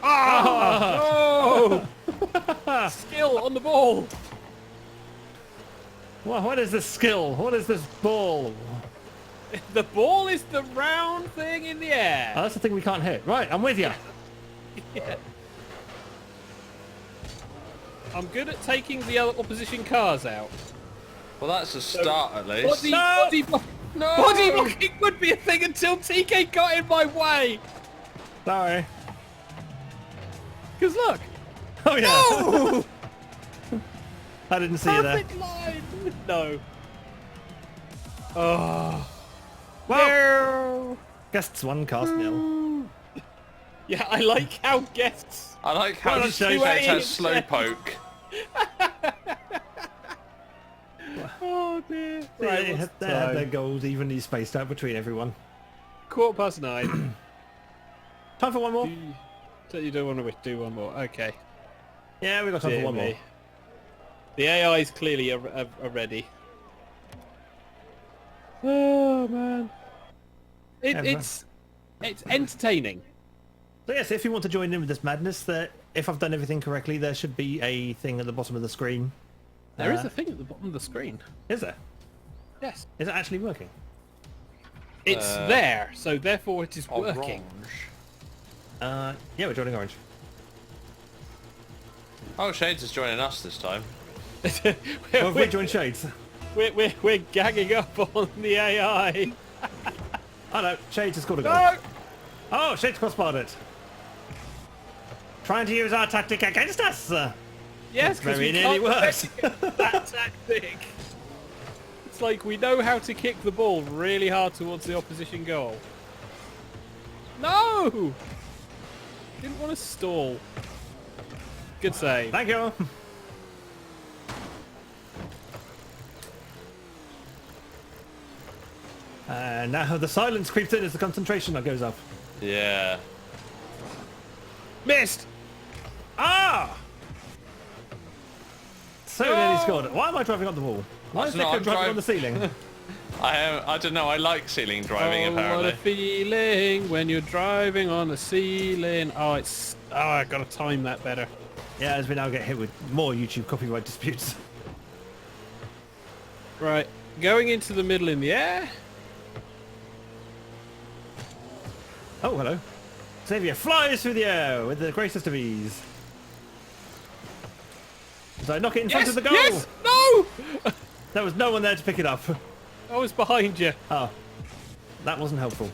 Oh! Skill on the ball. What is this skill? What is this ball? The ball is the round thing in the air. Oh, that's the thing we can't hit. Right, I'm with you. Yeah. I'm good at taking the other opposition cars out. Well, that's a start at least. Body blocking would be a thing until TK got in my way. Sorry. Because look. Oh, yeah. Oh! I didn't see you there. Perfect line. No. Oh. Well, guests 1, cast 0. Yeah, I like how guests. I like how Well, the that's way Shades has in. slow poke. Oh dear. They Right, had what's the they had their time? goals evenly spaced out between everyone. 9:15. Time for one more. So you don't want to do one more? Okay. Yeah, we got time Dear for one more. me. The AIs clearly are ready. Oh man. It's entertaining. So yes, if you want to join in with this madness, if I've done everything correctly, there should be a thing at the bottom of the screen. There is a thing at the bottom of the screen. Is there? Yes. Is it actually working? It's there, so therefore it is working. Orange. Yeah, we're joining orange. Oh, Shades is joining us this time. Well, we joined Shades. We're gagging up on the AI. Oh no, Shades has scored a goal. No! Oh, Shades crossbarred it. Trying to use our tactic against us. Yes, because Very we nearly can't works. defend that tactic. It's like we know how to kick the ball really hard towards the opposition goal. No! Didn't want to stall. Good save. Thank you. And now the silence creeps in as the concentration goes up. Yeah. Missed! Ah! So nearly scored. Why am I driving on the wall? Why is No, Echo I'm driving on the ceiling? I don't know. I like ceiling driving. Oh, Apparently. what a feeling when you're driving on the ceiling. Oh, I gotta time that better. Yeah, as we now get hit with more YouTube copyright disputes. Right, going into the middle in the air. Oh, hello. Xavier flies through the air with the greatest of ease. As I knock it in front of the goal. Yes! No! There was no one there to pick it up. I was behind you. Oh, that wasn't helpful.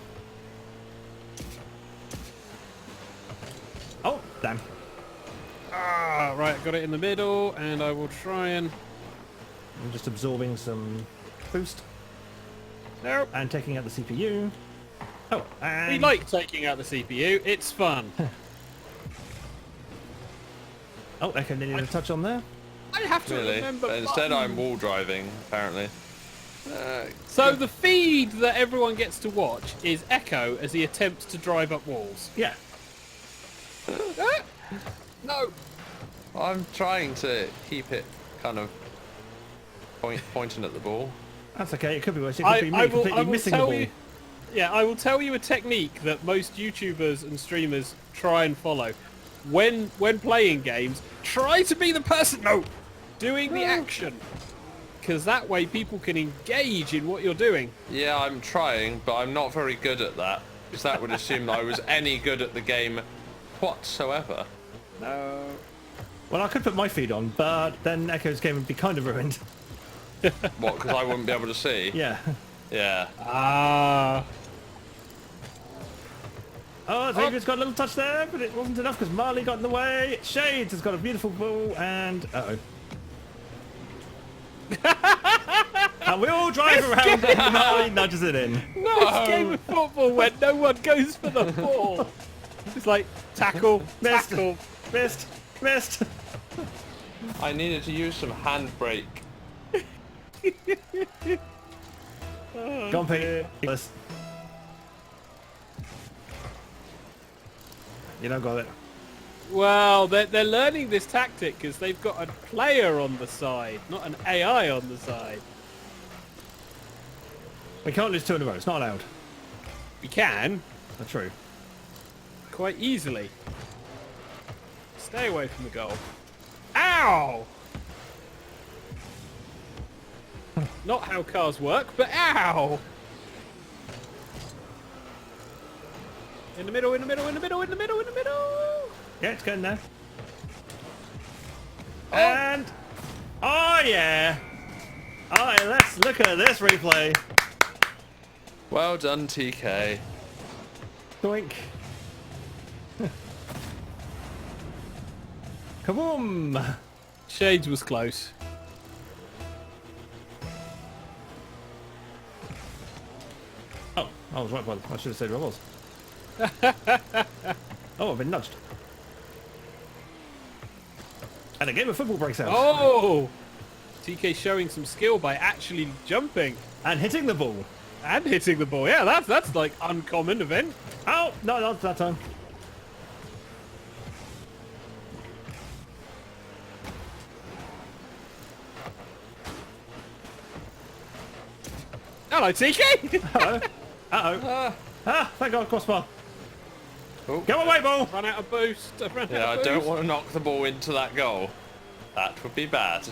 Oh, damn. Ah, right, I got it in the middle, and I will try and... I'm just absorbing some boost Nope. and taking out the CPU. Oh, and... We like taking out the CPU. It's fun. Oh, Echo needed a touch on there. I have to Really? remember. But instead, I'm buttons. wall driving. Apparently. So the feed that everyone gets to watch is Echo as he attempts to drive up walls. Yeah. No. I'm trying to keep it kind of pointing at the ball. That's okay. It could be worse. It could be me completely missing the tell ball. you. Yeah, I will tell you a technique that most YouTubers and streamers try and follow. When playing games, try to be the person doing the action, because that way people can engage in what you're doing. Yeah, I'm trying, but I'm not very good at that. Because that would assume that I was any good at the game whatsoever. No. Well, I could put my feed on, but then Echo's game would be kind of ruined. What? Because I wouldn't be able to see. Yeah. Yeah. Ah. Oh, Xavier's got a little touch there, but it wasn't enough because Marley got in the way. Shades has got a beautiful ball, and and we all drive around and Marley nudges it in. Nice game of football when no one goes for the ball. It's like tackle, Missed. tackle. Missed. Missed. I needed to use some handbrake. Go on, Pete. Let's- You don't got it. Well, they're learning this tactic because they've got a player on the side, not an AI on the side. We can't lose two in a row. It's not allowed. We can, That's true. quite easily. Stay away from the goal. Ow! Not how cars work, but ow! In the middle, in the middle, in the middle, in the middle, in the middle! Yeah, it's going there. And... Oh, yeah. Oh, yeah, let's look at this replay. Well done, TK. Doink. Kaboom! Shades was close. Oh, I was right by I should have said where I was. Oh, I've been nudged. And a game of football breaks out. Oh! TK showing some skill by actually jumping And hitting the ball. and hitting the ball. Yeah, that's like uncommon event. Oh, no, not that time. Hello, TK! Uh-oh. Uh-oh. Ah, thank God, crossbar. Oh. Go away, ball! Run out of boost. Yeah, I don't want to knock the ball into that goal. That would be bad.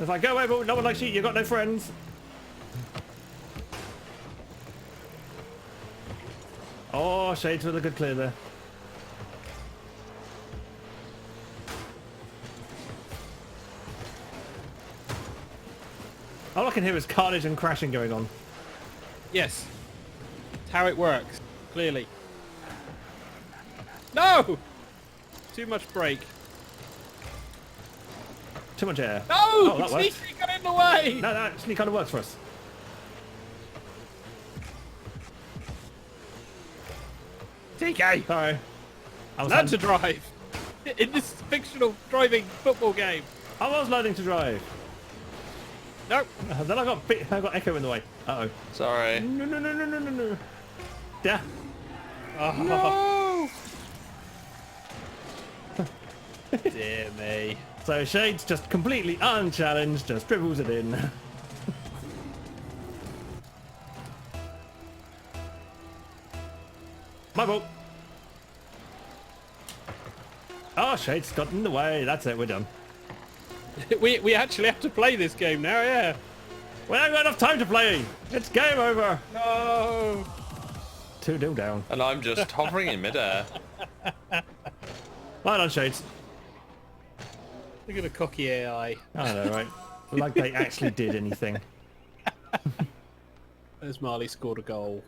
It's like, go away, ball. No one likes you. You've got no friends. Oh, Shades with a good clear there. All I can hear is carnage and crashing going on. Yes. It's how it works. Clearly. No! Too much brake. Too much air. No! Oh, that worked. TK got in the way! No, that actually kind of works for us. TK! Sorry. I was, Learn to drive! In this fictional driving football game. I was learning to drive. Nope. Then I got Echo in the way. Uh-oh. Sorry. No. Yeah. Oh. Dear me. So Shade's just completely unchallenged, just dribbles it in. My ball. Oh, Shade's got in the way. That's it, we're done. We actually have to play this game now, yeah. We haven't got enough time to play. It's game over. No. 2-0 down. And I'm just hovering in midair. Well done, Shades. Look at the cocky AI. I know, right? Like they actually did anything. As Marley scored a goal.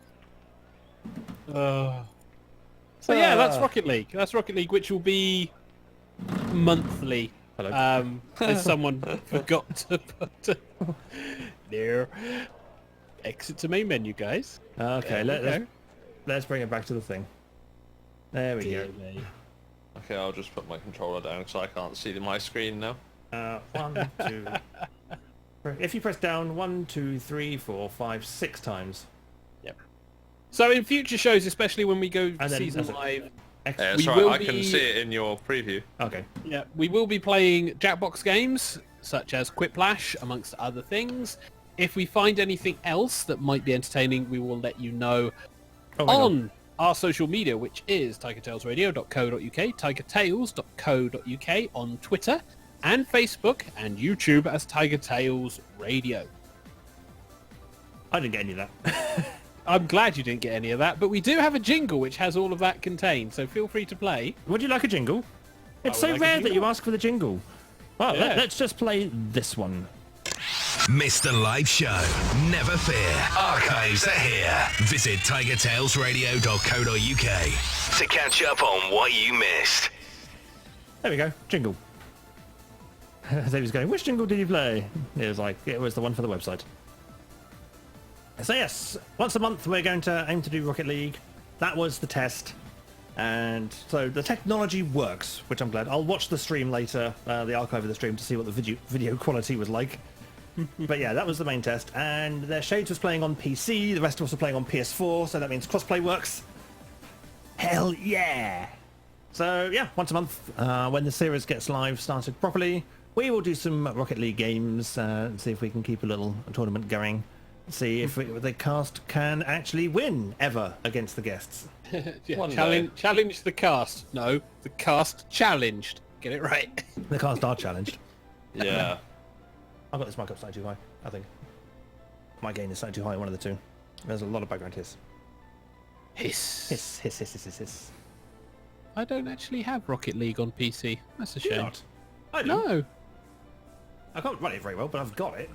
So yeah, that's Rocket League. That's Rocket League, which will be monthly. Hello. As someone forgot to put there. Exit to main menu, guys. Okay, let's bring it back to the thing. There we go. Okay, I'll just put my controller down because I can't see my screen now. 1, 2. If you press down 1, 2, 3, 4, 5, 6 times. Yep. So in future shows, especially when we go And then- season 5, Yeah, X. that's We right. will I can be- see it in your preview. Okay. yeah, we will be playing Jackbox games such as Quiplash, amongst other things. If we find anything else that might be entertaining, we will let you know Oh my God. on our social media, which is tigertailsradio.co.uk, tigertails.co.uk on Twitter and Facebook and YouTube as Tiger Tails Radio. I didn't get any of that. I'm glad you didn't get any of that, but we do have a jingle which has all of that contained, so feel free to play. Would you like a jingle? It's would so like a rare that jingle. you ask for the jingle. Well, Yeah. let's just play this one. Missed the live show? Never fear. Archives are here. Visit tigertailsradio.co.uk to catch up on what you missed. There we go. Jingle. They was going, which jingle did you play? It was like, it was the one for the website. So yes, once a month we're going to aim to do Rocket League. That was the test. And so the technology works, which I'm glad. I'll watch the stream later, the archive of the stream, to see what the video quality was like. But yeah, that was the main test. And their Shades was playing on PC, the rest of us were playing on PS4, so that means crossplay works. Hell yeah! So yeah, once a month, when the series gets live started properly, we will do some Rocket League games and see if we can keep a little tournament going. See if the cast can actually win ever against the guests. Yeah, One day. challenge the cast. No, the cast challenged. Get it right. The cast are challenged. Yeah. I've got this mic up slightly too high, I think. My gain is slightly too high, one of the two. There's a lot of background hiss. Hiss. Hiss, hiss, hiss, hiss, hiss, hiss. I don't actually have Rocket League on PC. That's a Do you shame. not? I do. No. I can't run it very well, but I've got it.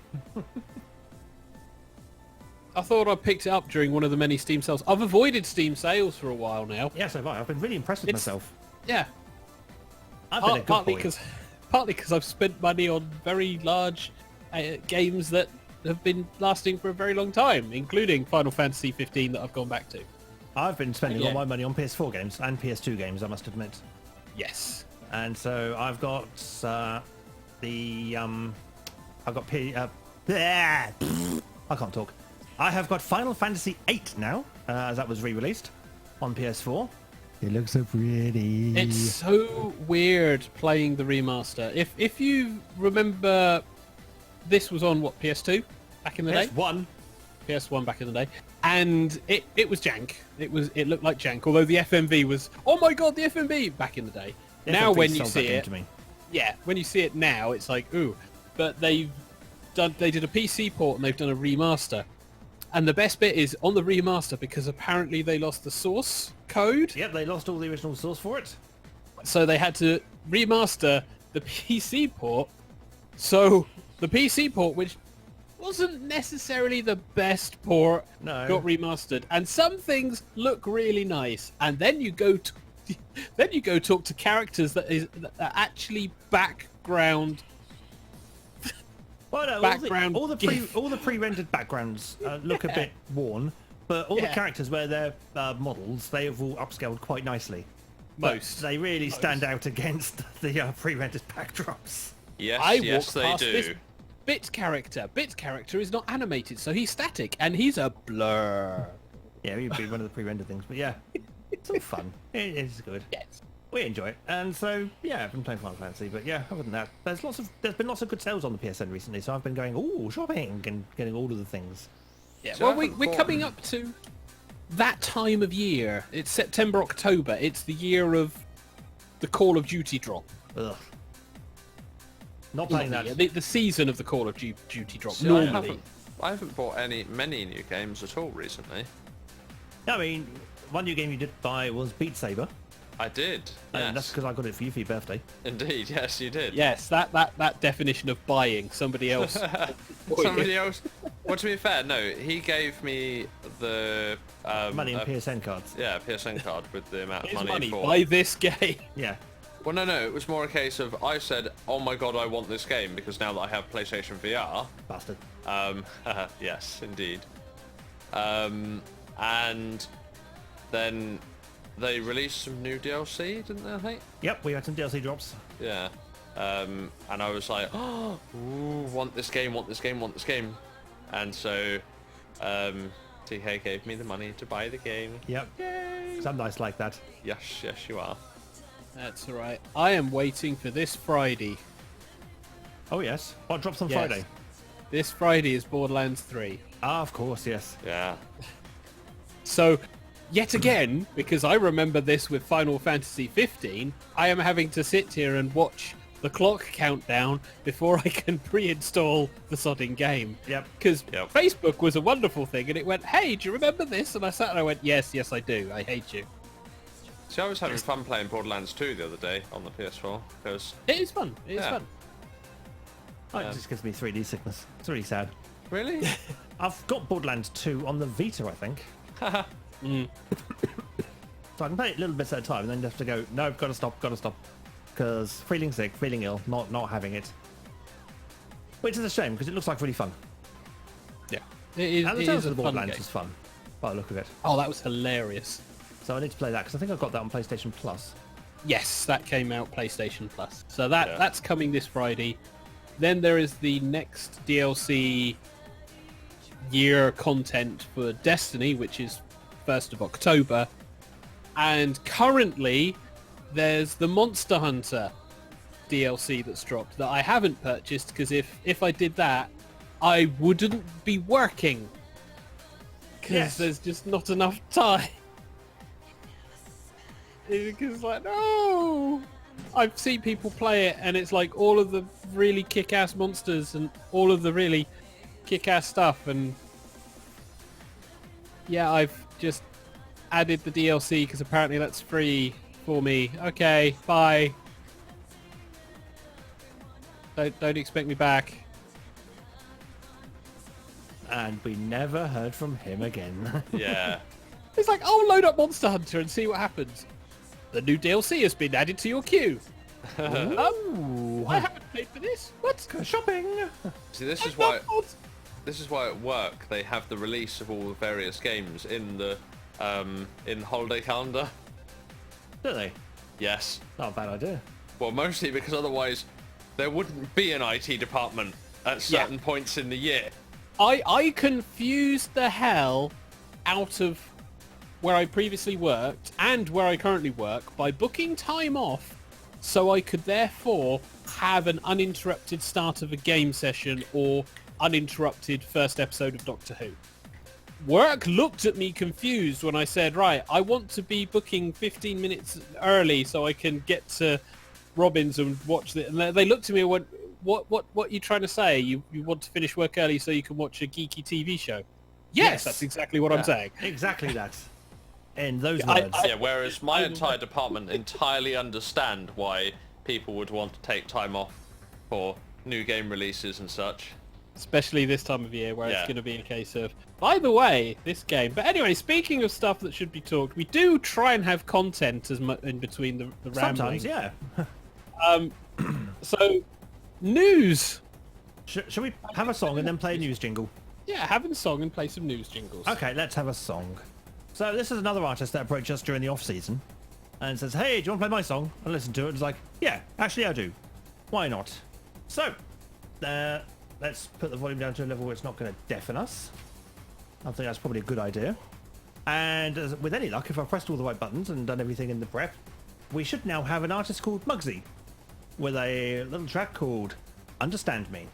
I thought I picked it up during one of the many Steam sales. I've avoided Steam sales for a while now. Yes, have I. I've been really impressed with It's- myself. Yeah. I've been a good Partly boy. because I've spent money on very large games that have been lasting for a very long time, including Final Fantasy 15 that I've gone back to. I've been spending Yeah. all my money on PS4 games and PS2 games, I must admit. Yes. And so I've got I've got I can't talk. I have got Final Fantasy 8 now, as that was re-released on PS4. It looks so pretty. It's so weird playing the remaster. If you remember, this was on what, PS2 back in the day? PS1. PS1 back in the day, and it was jank. It looked like jank. Although the FMV was, oh my god, the FMV back in the day. Now FFP when you sold that see game it, to me. yeah, when you see it now, it's like ooh. But they did a PC port and they've done a remaster. And the best bit is on the remaster, because apparently they lost the source code, Yep, they lost all the original source for it. so they had to remaster the PC port. So the PC port, which wasn't necessarily the best port, No. got remastered, and some things look really nice. And then you go talk to characters that are actually background. Well, no, Background all the GIF. pre-rendered backgrounds look a bit worn, but all the Yeah. characters where they're models, they have all upscaled quite nicely. But Most. they really stand out against the pre-rendered backdrops. Yes, I yes, walked they past do. this Bit character. Bit character is not animated, so he's static, and he's a blur. Yeah, he'd be one of the pre-rendered things, but yeah. Some fun. It is good. Yes. We enjoy it. And so, yeah, I've been playing Final Fantasy. But yeah, other than that, there's been lots of good sales on the PSN recently. So I've been going, ooh, shopping and getting all of the things. Yeah. So Well, I haven't we're bought- coming up to that time of year. It's September, October. It's the year of the Call of Duty drop. Ugh. Not playing Not that. the season of the Call of Duty drop. See, Normally. I haven't bought many new games at all recently. I mean, one new game you did buy was Beat Saber. I did. And that's Yes. because I got it for you for your birthday. Indeed, yes, you did. Yes, that definition of buying somebody else. Somebody else. Well, to be fair, no, he gave me the Money and PSN cards. yeah, PSN card with the amount of Here's money, money. for. Buy this game. Yeah. Well, no, it was more a case of I said, "Oh my god, I want this game because now that I have PlayStation VR." Bastard. Yes, indeed. And then they released some new DLC, didn't they? I think. Yep, we had some DLC drops. Yeah. And I was like, oh, ooh, want this game, want this game, want this game. And so, TK gave me the money to buy the game. Yep. Yay! Some nice like that. Yes, you are. That's all right. I am waiting for this Friday. Oh, yes. What drops on Yes. Friday? This Friday is Borderlands 3. Ah, of course, yes. Yeah. So, yet again, because I remember this with Final Fantasy 15, I am having to sit here and watch the clock countdown before I can pre-install the sodding game. Yep. Because Yep. Facebook was a wonderful thing, and it went, hey, do you remember this? And I sat and I went, yes, I do. I hate you. See, I was having fun playing Borderlands 2 the other day on the PS4 because It is fun. It is Yeah. fun. Oh, it just gives me 3D sickness. It's really sad. really, I've got Borderlands 2 on the Vita, I think. So I can play it little bits at a time and then have to go, no, gotta stop. Because feeling sick, feeling ill, not having it. Which is a shame, because it looks like really fun. Yeah. It is, And the it Tales is of a the fun Borderlands game. is fun, by the look of it. Oh, that was hilarious. So I need to play that, because I think I got that on PlayStation Plus. Yes, that came out PlayStation Plus. So that's Yeah. coming this Friday. Then there is the next DLC year content for Destiny, which is 1st of October. And currently, there's the Monster Hunter DLC that's dropped that I haven't purchased because if I did that, I wouldn't be working. Because Yes. there's just not enough time. Because like, no! I've seen people play it and it's like all of the really kick-ass monsters and all of the really kick-ass stuff, and yeah, I've just added the DLC because apparently that's free for me. Okay, bye. Don't expect me back. And we never heard from him again. yeah. It's like, oh, load up Monster Hunter and see what happens. The new DLC has been added to your queue. Ooh. I haven't paid for this. What? Shopping! See, this is I'm why. not- This is why at work they have the release of all the various games in the holiday calendar. Do they? Yes. Not a bad idea. Well, mostly because otherwise there wouldn't be an IT department at certain points in the year. I confused the hell out of where I previously worked and where I currently work by booking time off so I could therefore have an uninterrupted start of a game session or uninterrupted first episode of Doctor Who. Work looked at me confused when I said, right, I want to be booking 15 minutes early so I can get to Robbins and watch it. And they looked at me and went, what are you trying to say? You want to finish work early so you can watch a geeky TV show? Yes, that's exactly what I'm saying. Exactly that. In those I- words. Yeah, whereas my entire department entirely understand why people would want to take time off for new game releases and such. Especially this time of year where Yeah. it's going to be a case of, by the way, this game. But anyway, speaking of stuff that should be talked, we do try and have content as in between the rambling. Sometimes, yeah. So, news. Shall we have a song and then play a news jingle? Yeah, having a song and play some news jingles. Okay, let's have a song. So this is another artist that approached us during the off season and says, hey, do you want to play my song? I listened to it. It's like, yeah, actually I do. Why not? So, let's put the volume down to a level where it's not going to deafen us. I think that's probably a good idea. And with any luck, if I've pressed all the right buttons and done everything in the prep, we should now have an artist called Muggsy with a little track called Understand Me.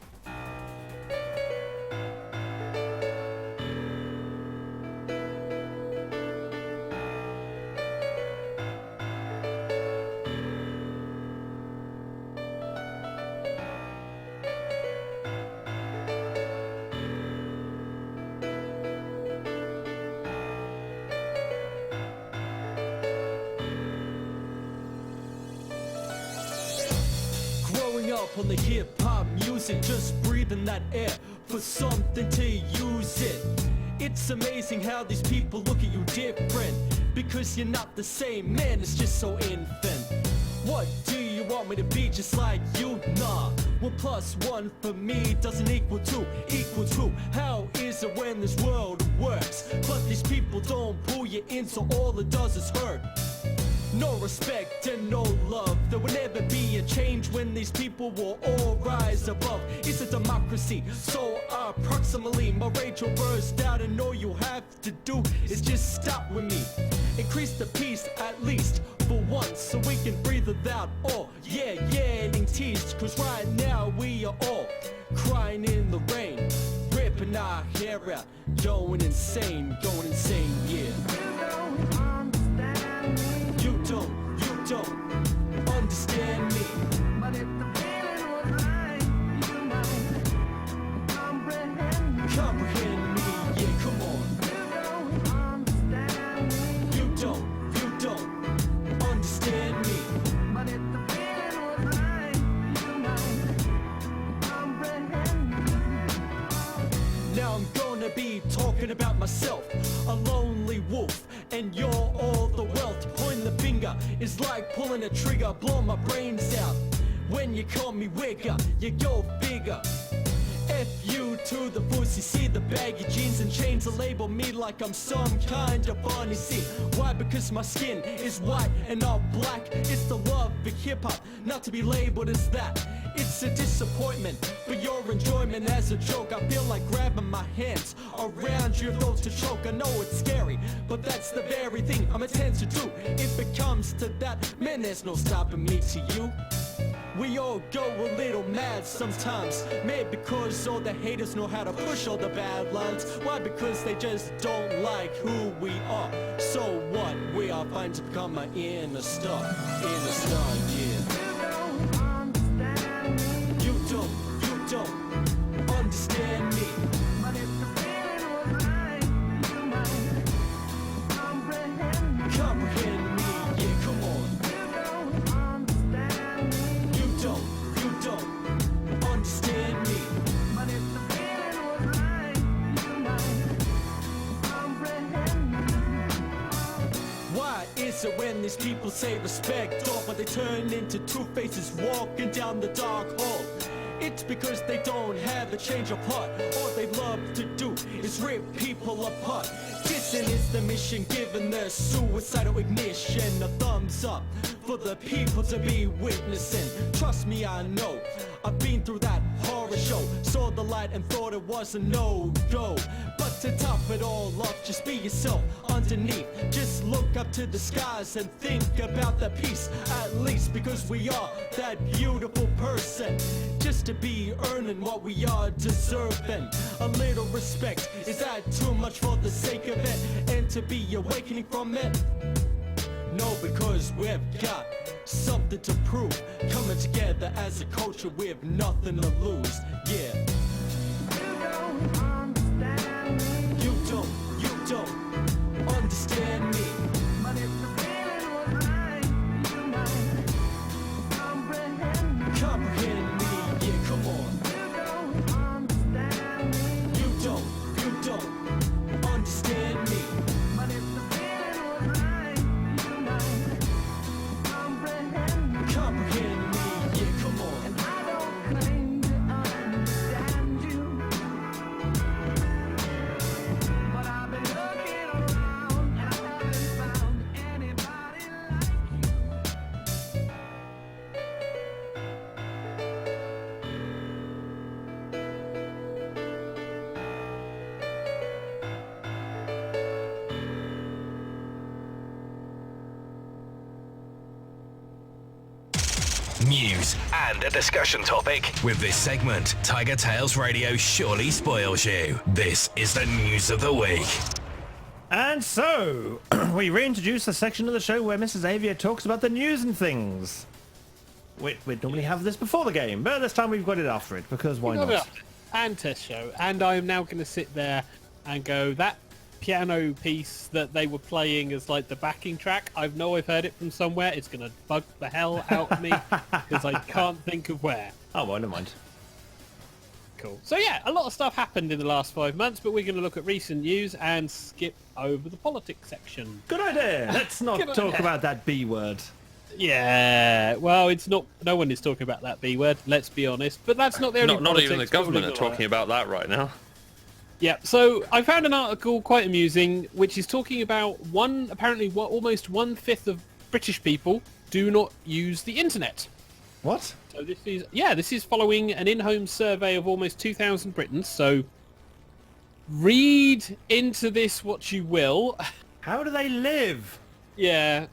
Growing up on the hip-hop music, just breathing that air for something to use it. It's amazing how these people look at you different, because you're not the same, man, it's just so infant. What do you want me to be, just like you? Nah, 1 + 1 for me doesn't equal 2. How is it when this world works? But these people don't pull you in, so all it does is hurt. No respect and no love. There will never be a change when these people will all rise above. It's a democracy, so approximately my rage will burst out, and all you have to do is just stop with me. Increase the peace at least for once, so we can breathe without all. Yeah, getting teased, cause right now we are all crying in the rain, ripping our hair out, going insane, yeah. You don't understand me. But if the feeling was right, you might comprehend me, yeah, come on. You don't understand You don't me. understand me. But if the feeling was right, you might comprehend me. Now I'm gonna be talking about myself, a lonely wolf, and you're all the wealth. Pointing the finger is like pulling a trigger, blow my brains out. When you call me wigger, you go figure. F you to the pussy, see the baggy jeans and chains that label me like I'm some kind of funny. See, why? Because my skin is white and not black. It's the love for hip-hop, not to be labeled as that. It's a disappointment for your enjoyment as a joke. I feel like grabbing my hands around your throat to choke. I know it's scary, but that's the very thing I'm intent to do. If it comes to that, man, there's no stopping me to you. We all go a little mad sometimes, maybe because all the haters know how to push all the bad lines. Why? Because they just don't like who we are. So what? We are fine to become an inner star, yeah. You don't understand me. But if the feeling was right, you might comprehend me. Yeah, come on. You don't understand You don't understand me. me. But if the feeling was right, you might comprehend me. Why is it when these people say respect off, but they turn into two faces walking down the dark hall? It's because they don't have a change of heart. All they love to do is rip people apart. Dissing is the mission, given their suicidal ignition. A thumbs up for the people to be witnessing. Trust me, I know, I've been through that horror show. Saw the light and thought it was a no-go. But to top it all off, just be yourself underneath. Just look up to the skies and think about the peace, at least, because we are that beautiful person. Just to be earning what we are deserving. A little respect, is that too much for the sake of it? And to be awakening from it? No, because we've got something to prove. Coming together as a culture with nothing to lose, yeah. You don't understand me. But if the feeling was right, you might Comprehend me, yeah, come on. You don't understand me. But if the feeling was right, you might Comprehend me, yeah, come on. And I don't claim to understand you, but I've been looking around and I haven't found anybody like you. news, and a discussion topic. With this segment, Tiger Tales Radio surely spoils you. This is the news of the week. And so, we reintroduce a section of the show where Mrs. Avia talks about the news and things. We'd normally have this before the game, but this time we've got it after it, because why not? And test show. And I'm now going to sit there and go, that piano piece that they were playing as like the backing track, I've heard it from somewhere. It's going to bug the hell out of me, because I can't think of where. Oh, well, never mind. Cool. So yeah, a lot of stuff happened in the last 5 months, but we're going to look at recent news and skip over the politics section. Good idea. Let's not talk about that B word. Yeah, well, it's not. No one is talking about that B word. Let's be honest. But that's not the only. Not even the government are talking about that right now. Yeah. So I found an article quite amusing, which is talking about almost 1/5 of British people do not use the internet. What? So this is following an in-home survey of almost 2,000 Britons. So read into this what you will. How do they live? Yeah.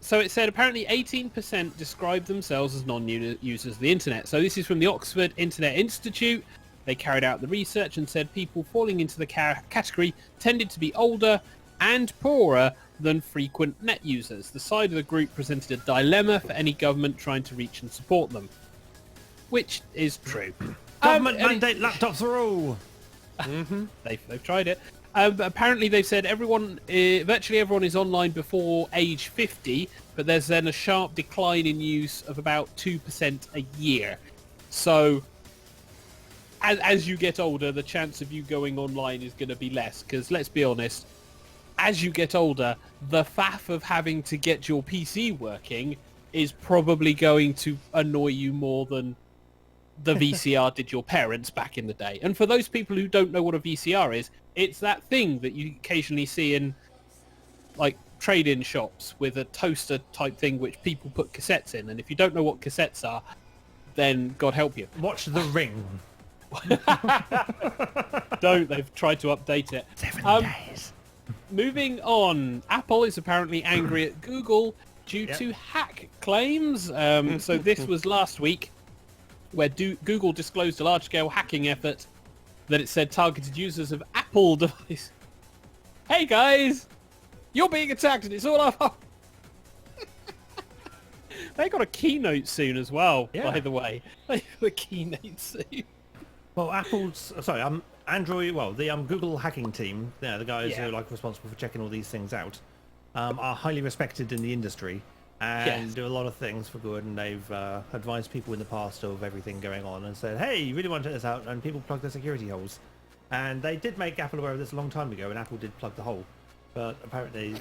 So it said apparently 18% describe themselves as non-users of the internet. So this is from the Oxford Internet Institute. They carried out the research and said people falling into the category tended to be older and poorer than frequent net users. The side of the group presented a dilemma for any government trying to reach and support them, which is true. Government mandate laptops are all. Mm-hmm. They've tried it. But apparently they've said virtually everyone is online before age 50, but there's then a sharp decline in use of about 2% a year. So as you get older, the chance of you going online is going to be less, because let's be honest, as you get older, the faff of having to get your PC working is probably going to annoy you more than the VCR did your parents back in the day. And for those people who don't know what a VCR is, it's that thing that you occasionally see in like trade-in shops with a toaster type thing which people put cassettes in. And if you don't know what cassettes are, then God help you. Watch The Ring. Don't. They've tried to update it. 7 days. Moving on, Apple is apparently angry at Google due to hack claims. So this was last week, where Google disclosed a large-scale hacking effort that it said targeted users of Apple devices. Hey guys, you're being attacked and it's all our fault. They got a keynote soon as well, by the way. They got a keynote soon. Well, Android, the Google hacking team, the guys who are responsible for checking all these things out, are highly respected in the industry and do a lot of things for good, and they've advised people in the past of everything going on and said, hey, you really want to check this out, and people plug their security holes. And they did make Apple aware of this a long time ago, and Apple did plug the hole. But apparently...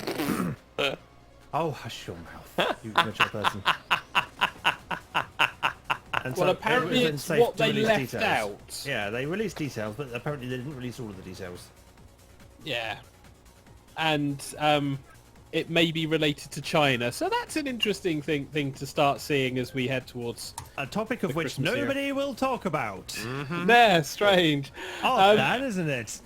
Oh, hush your mouth, you mature person. And well, apparently it's what they left out. Yeah, they released details, but apparently they didn't release all of the details. Yeah. And it may be related to China. So that's an interesting thing to start seeing as we head towards a topic of which Christmas nobody will talk about. Mm-hmm. Yeah, strange. Oh, that isn't it?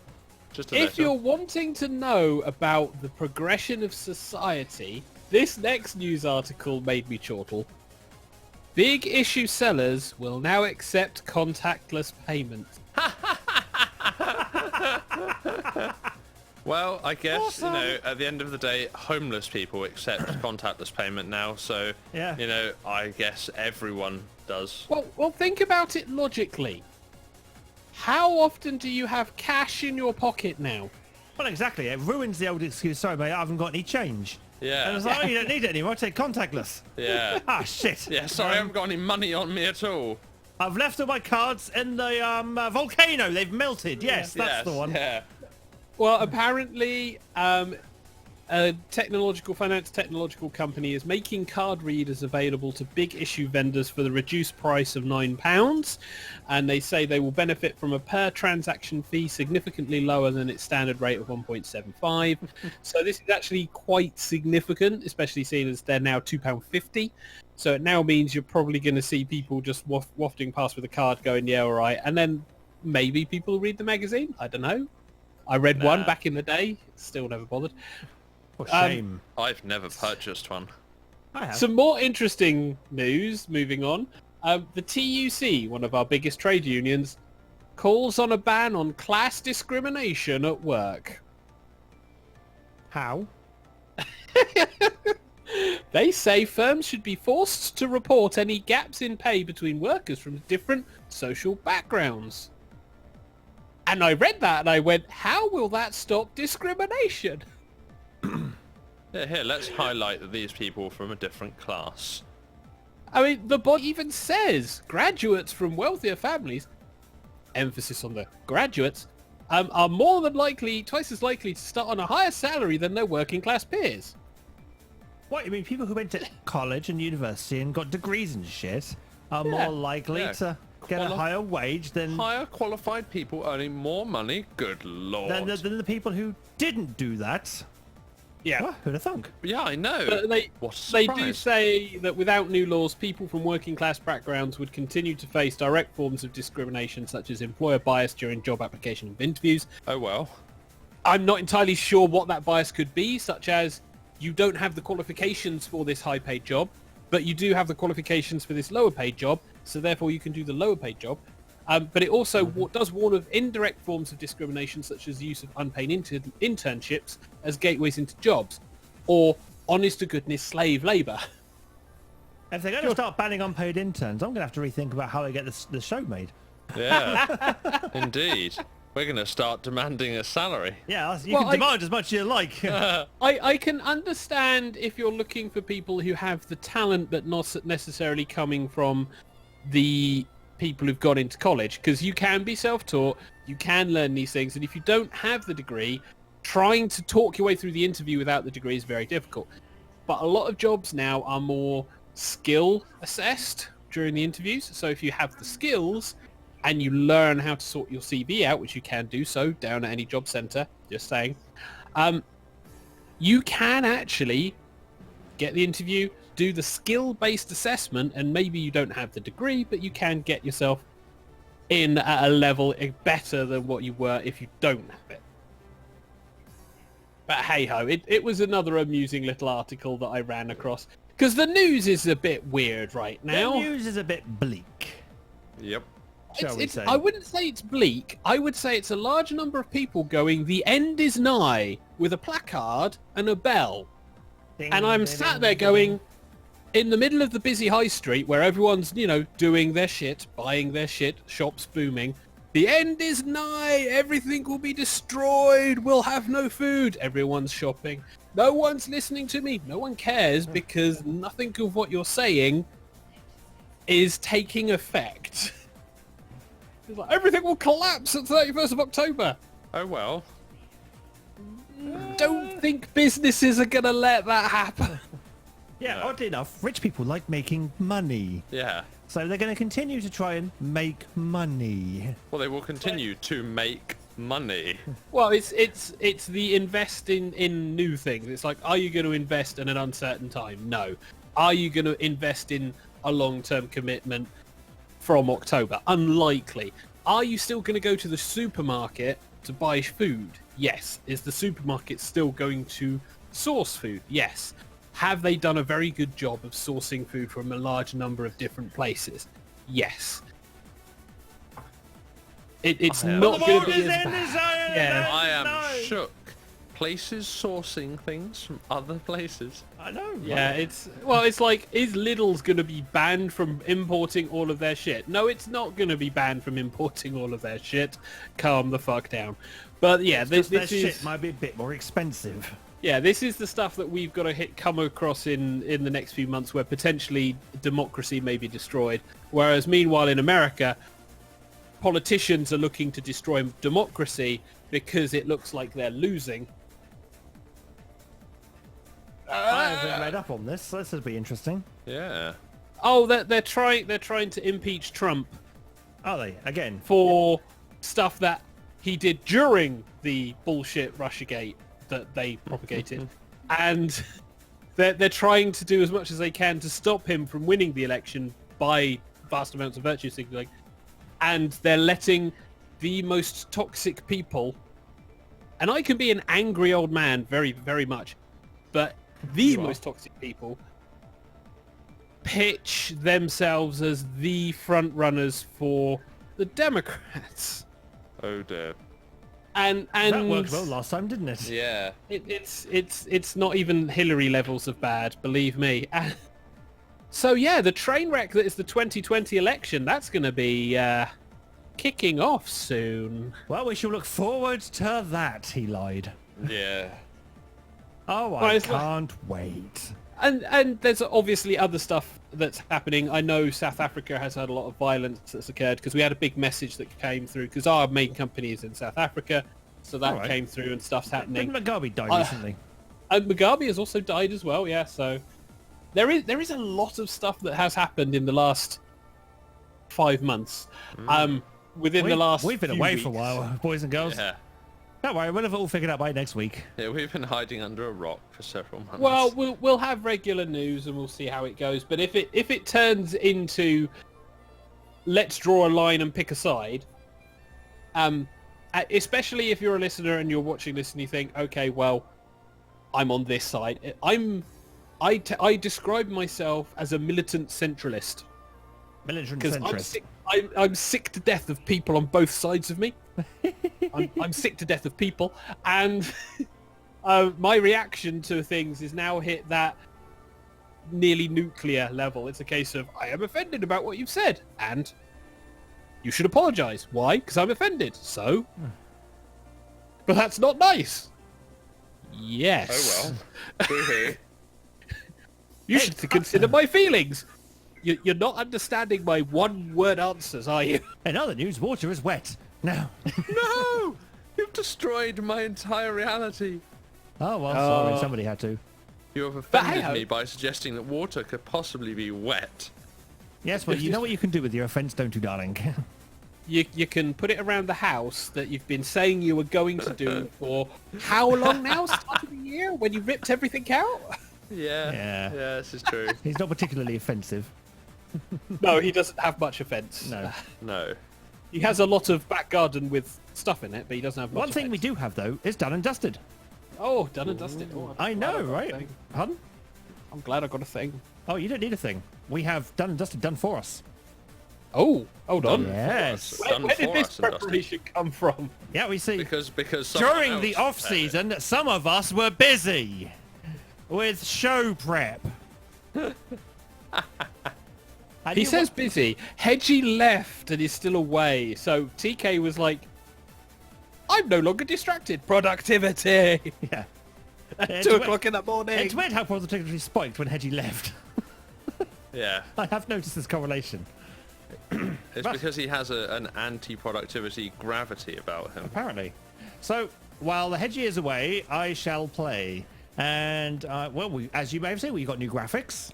If you're wanting to know about the progression of society, this next news article made me chortle. Big issue sellers will now accept contactless payments. Well, I guess, at the end of the day, homeless people accept contactless payment now, so, I guess everyone does. Well, think about it logically. How often do you have cash in your pocket now? Well, exactly. It ruins the old excuse, sorry, mate, I haven't got any change. Yeah. And it's like, you don't need it anymore, take contactless. Yeah. Ah, shit. Yeah, sorry, I haven't got any money on me at all. I've left all my cards in the volcano. They've melted. Yes, that's the one. Yeah. Well, apparently, a finance technological company is making card readers available to big issue vendors for the reduced price of £9, and they say they will benefit from a per transaction fee significantly lower than its standard rate of 1.75. So this is actually quite significant, especially seeing as they're now £2.50. So it now means you're probably going to see people just wafting past with a card going, yeah, all right, and then maybe people read the magazine. I don't know. I read one back in the day. Still never bothered. Oh, shame. I've never purchased one. I have. Some more interesting news, moving on. The TUC, one of our biggest trade unions, calls on a ban on class discrimination at work. How? They say firms should be forced to report any gaps in pay between workers from different social backgrounds. And I read that and I went, how will that stop discrimination? Yeah, here, let's highlight that these people are from a different class. I mean, the body even says graduates from wealthier families, emphasis on the graduates, are more than likely, twice as likely to start on a higher salary than their working class peers. What, you mean people who went to college and university and got degrees and shit are more likely to get a higher wage than Higher qualified people earning more money? Good lord. than the people who didn't do that? Yeah. What? Who'd have thunk? Yeah, I know. But What a they do surprise. say that without new laws, people from working class backgrounds would continue to face direct forms of discrimination, such as employer bias during job application and interviews. Oh well. I'm not entirely sure what that bias could be, such as you don't have the qualifications for this high-paid job, but you do have the qualifications for this lower-paid job, so therefore you can do the lower-paid job. But it also does warn of indirect forms of discrimination, such as the use of unpaid internships as gateways into jobs, or honest-to-goodness slave labour. If they're going to start banning unpaid interns, I'm going to have to rethink about how they get the show made. Yeah. Indeed. We're going to start demanding a salary. Yeah, you Well, can demand as much as you like. I can understand if you're looking for people who have the talent but not necessarily coming from the people who've gone into college, because you can be self-taught, you can learn these things, and if you don't have the degree, trying to talk your way through the interview without the degree is very difficult. But a lot of jobs now are more skill assessed during the interviews, so if you have the skills and you learn how to sort your CV out, which you can do so down at any job centre, just saying, you can actually get the interview, do the skill-based assessment, and maybe you don't have the degree, but you can get yourself in at a level better than what you were if you don't have it. But hey-ho, it was another amusing little article that I ran across, because the news is a bit weird right now. The news is a bit bleak, Yep. shall we say. I wouldn't say it's bleak. I would say it's a large number of people going, the end is nigh, with a placard and a bell. Ding, And I'm ding, sat ding, there ding. going, in the middle of the busy high street where everyone's, doing their shit, buying their shit, shops booming. The end is nigh, everything will be destroyed, we'll have no food. Everyone's shopping. No one's listening to me. No one cares because nothing of what you're saying is taking effect. It's like, everything will collapse at 31st of October. Oh well. Don't think businesses are going to let that happen. Yeah, No. oddly enough, rich people like making money. Yeah. So they're going to continue to try and make money. Well, they will continue to make money. Well, it's the invest in new things. It's like, are you going to invest in an uncertain time? No. Are you going to invest in a long-term commitment from October? Unlikely. Are you still going to go to the supermarket to buy food? Yes. Is the supermarket still going to source food? Yes. Have they done a very good job of sourcing food from a large number of different places? Yes. It's not going to be as bad. Yeah. I am shook. Places sourcing things from other places. I know. Yeah, it's like, is Lidl's going to be banned from importing all of their shit? No, it's not going to be banned from importing all of their shit. Calm the fuck down. But yeah, this Their is shit might be a bit more expensive. yeah, this is the stuff that we've got to come across in the next few months, where potentially democracy may be destroyed. Whereas meanwhile in America, politicians are looking to destroy democracy because it looks like they're losing. I haven't read up on this, so this would be interesting. Yeah. Oh, they're trying to impeach Trump Are they? Again. for stuff that he did during the bullshit Russiagate that they propagated, and they're trying to do as much as they can to stop him from winning the election by vast amounts of virtue signaling, and they're letting the most toxic people, and I can be an angry old man very, very much, but the most toxic people pitch themselves as the front runners for the Democrats. Oh dear. And That worked well last time, didn't it? Yeah. It's not even Hillary levels of bad, believe me. So yeah, the train wreck that is the 2020 election, that's going to be kicking off soon. Well, we shall look forward to that, he lied. Yeah. Oh, I can't wait. And there's obviously other stuff that's happening. I know South Africa has had a lot of violence that's occurred because we had a big message that came through because our main company is in South Africa, so that came through and stuff's happening. Didn't Mugabe die recently? And Mugabe has also died as well, yeah, so there is a lot of stuff that has happened in the last 5 months. Within the last We've been few away weeks. for a while, boys and girls. Yeah. Don't worry, we'll have it all figured out by next week. Yeah, we've been hiding under a rock for several months. Well, we'll have regular news and we'll see how it goes. But if it turns into let's draw a line and pick a side, especially if you're a listener and you're watching this and you think, okay, well, I'm on this side. I describe myself as a militant centralist. Militant Because centrist. I'm sick to death of people on both sides of me. I'm sick to death of people, and my reaction to things is now hit that nearly nuclear level. It's a case of I am offended about what you've said, and you should apologise. Why? Because I'm offended. So, but that's not nice. Yes. Oh well. Boo-hoo. You should consider my feelings. You're not understanding my one-word answers, are you? In other news, water is wet. Now. No! You've destroyed my entire reality. Oh, well, sorry. Somebody had to. You have But offended hey-ho. me by suggesting that water could possibly be wet. Yes, well, you know what you can do with your offence, don't you, darling? You can put it around the house that you've been saying you were going to do for how long now? Start of the year when you ripped everything out? Yeah. Yeah. Yeah, this is true. He's not particularly offensive. No, he doesn't have much offence. No. No. He has a lot of back garden with stuff in it, but he doesn't have much One thing we offence. do have, though, is done and dusted. Oh, done and dusted. Oh, I'm I glad know, got a right? thing. Pardon? I'm glad I got a thing. Oh, you don't need a thing. We have done and dusted done for us. Oh, hold on. Yes. Done Where did for this us and dusted. preparation come from? Yeah, we see. Because someone During else the prepared it. off-season, some of us were busy with show prep. And He you says busy. Hedgie left and is still away. So TK was like, I'm no longer distracted. Productivity. Yeah. At 2 o'clock in the morning. It's weird how positivity spiked when Hedgie left. Yeah. I have noticed this correlation. It's because he has an anti-productivity gravity about him. Apparently. So, while the Hedgie is away, I shall play. And, well, as you may have seen, we got new graphics.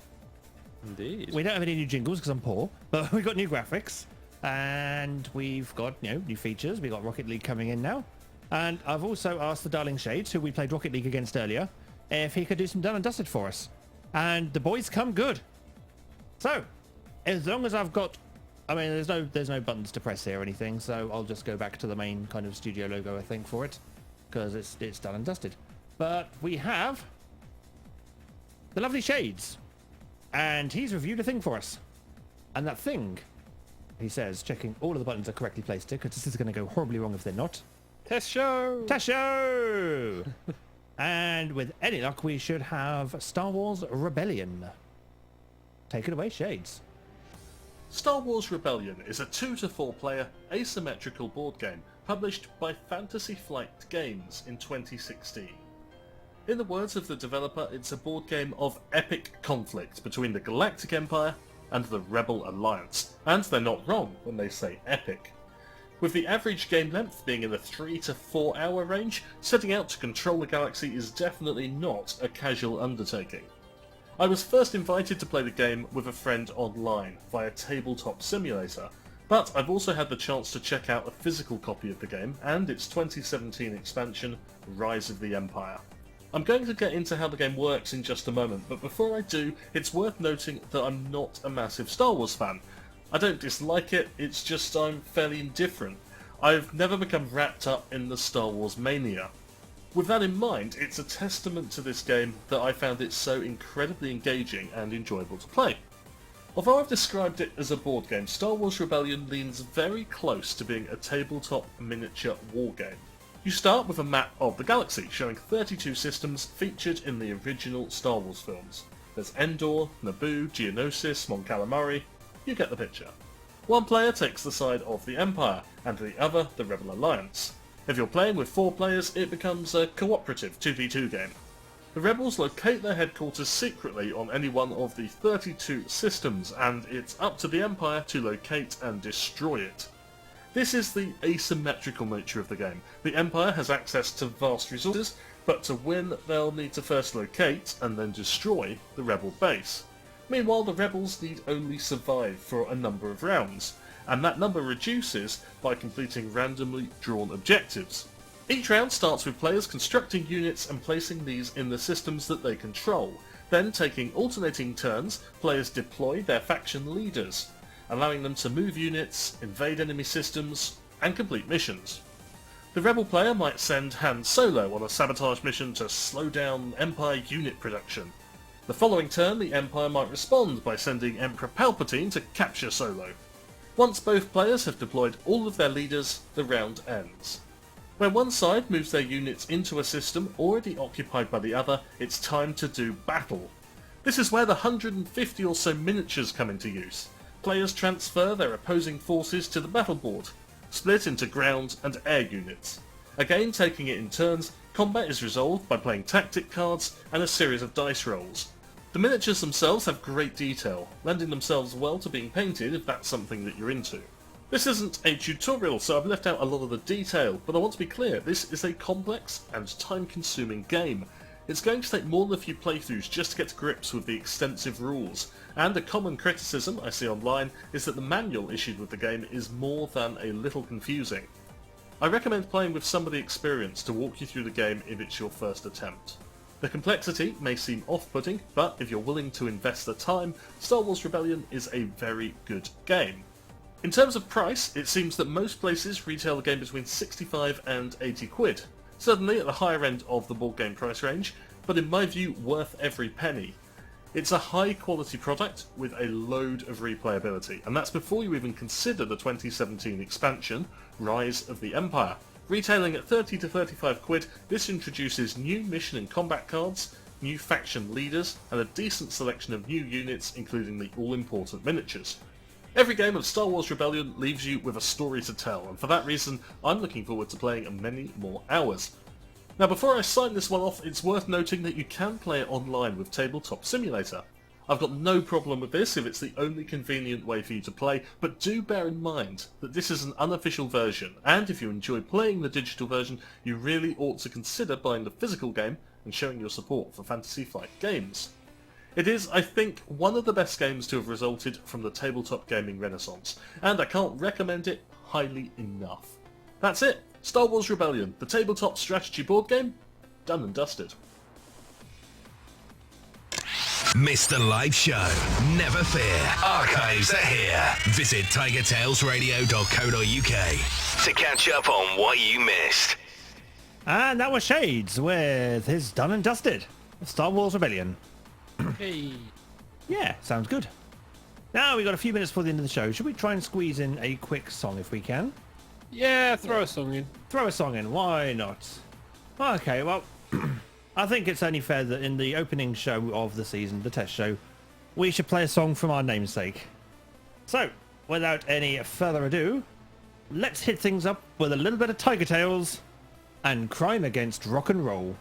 Indeed. We don't have any new jingles because I'm poor, but we've got new graphics. And we've got, new features. We've got Rocket League coming in now. And I've also asked the Darling Shades, who we played Rocket League against earlier, if he could do some done and dusted for us. And the boys come good. So, as long as I've got... I mean, there's no buttons to press here or anything, so I'll just go back to the main kind of studio logo, I think, for it. Because it's done and dusted. But we have the lovely Shades. And he's reviewed a thing for us. And that thing, he says, checking all of the buttons are correctly placed here, because this is going to go horribly wrong if they're not. Test show. Tasho! And with any luck, we should have Star Wars Rebellion. Take it away, Shades. Star Wars Rebellion is a 2 to 4 player asymmetrical board game published by Fantasy Flight Games in 2016. In the words of the developer, it's a board game of epic conflict between the Galactic Empire and the Rebel Alliance, and they're not wrong when they say epic. With the average game length being in the 3 to 4 hour range, setting out to control the galaxy is definitely not a casual undertaking. I was first invited to play the game with a friend online via Tabletop Simulator, but I've also had the chance to check out a physical copy of the game and its 2017 expansion, Rise of the Empire. I'm going to get into how the game works in just a moment, but before I do, it's worth noting that I'm not a massive Star Wars fan. I don't dislike it, it's just I'm fairly indifferent. I've never become wrapped up in the Star Wars mania. With that in mind, it's a testament to this game that I found it so incredibly engaging and enjoyable to play. Although I've described it as a board game, Star Wars Rebellion leans very close to being a tabletop miniature war game. You start with a map of the galaxy showing 32 systems featured in the original Star Wars films. There's Endor, Naboo, Geonosis, Mon Calamari, you get the picture. One player takes the side of the Empire, and the other the Rebel Alliance. If you're playing with 4 players, it becomes a cooperative 2v2 game. The Rebels locate their headquarters secretly on any one of the 32 systems, and it's up to the Empire to locate and destroy it. This is the asymmetrical nature of the game. The Empire has access to vast resources, but to win they'll need to first locate and then destroy the Rebel base. Meanwhile, the Rebels need only survive for a number of rounds, and that number reduces by completing randomly drawn objectives. Each round starts with players constructing units and placing these in the systems that they control. Then, taking alternating turns, players deploy their faction leaders, allowing them to move units, invade enemy systems, and complete missions. The Rebel player might send Han Solo on a sabotage mission to slow down Empire unit production. The following turn, the Empire might respond by sending Emperor Palpatine to capture Solo. Once both players have deployed all of their leaders, the round ends. When one side moves their units into a system already occupied by the other, it's time to do battle. This is where the 150 or so miniatures come into use. Players transfer their opposing forces to the battle board, split into ground and air units. Again, taking it in turns, combat is resolved by playing tactic cards and a series of dice rolls. The miniatures themselves have great detail, lending themselves well to being painted if that's something that you're into. This isn't a tutorial, so I've left out a lot of the detail, but I want to be clear, this is a complex and time-consuming game. It's going to take more than a few playthroughs just to get to grips with the extensive rules, and a common criticism I see online is that the manual issued with the game is more than a little confusing. I recommend playing with somebody experienced to walk you through the game if it's your first attempt. The complexity may seem off-putting, but if you're willing to invest the time, Star Wars Rebellion is a very good game. In terms of price, it seems that most places retail the game between 65 and 80 quid. Certainly at the higher end of the board game price range, but in my view worth every penny. It's a high quality product with a load of replayability, and that's before you even consider the 2017 expansion, Rise of the Empire. Retailing at 30 to 35 quid, this introduces new mission and combat cards, new faction leaders, and a decent selection of new units including the all-important miniatures. Every game of Star Wars Rebellion leaves you with a story to tell, and for that reason I'm looking forward to playing many more hours. Now before I sign this one off, it's worth noting that you can play it online with Tabletop Simulator. I've got no problem with this if it's the only convenient way for you to play, but do bear in mind that this is an unofficial version, and if you enjoy playing the digital version, you really ought to consider buying the physical game and showing your support for Fantasy Flight Games. It is, I think, one of the best games to have resulted from the tabletop gaming renaissance, and I can't recommend it highly enough. That's it! Star Wars Rebellion, the tabletop strategy board game, done and dusted. Missed the live show? Never fear. Archives are here. Visit tigertailsradio.co.uk to catch up on what you missed. And that was Shades with his Done and Dusted, Star Wars Rebellion. Hey. Yeah, sounds good. Now we've got a few minutes before the end of the show. Should we try and squeeze in a quick song if we can? Yeah, throw a song in. Throw a song in, why not? Okay, well, I think it's only fair that in the opening show of the season, the test show, we should play a song from our namesake. So, without any further ado, let's hit things up with a little bit of TigerTails and Crime Against Rock and Roll.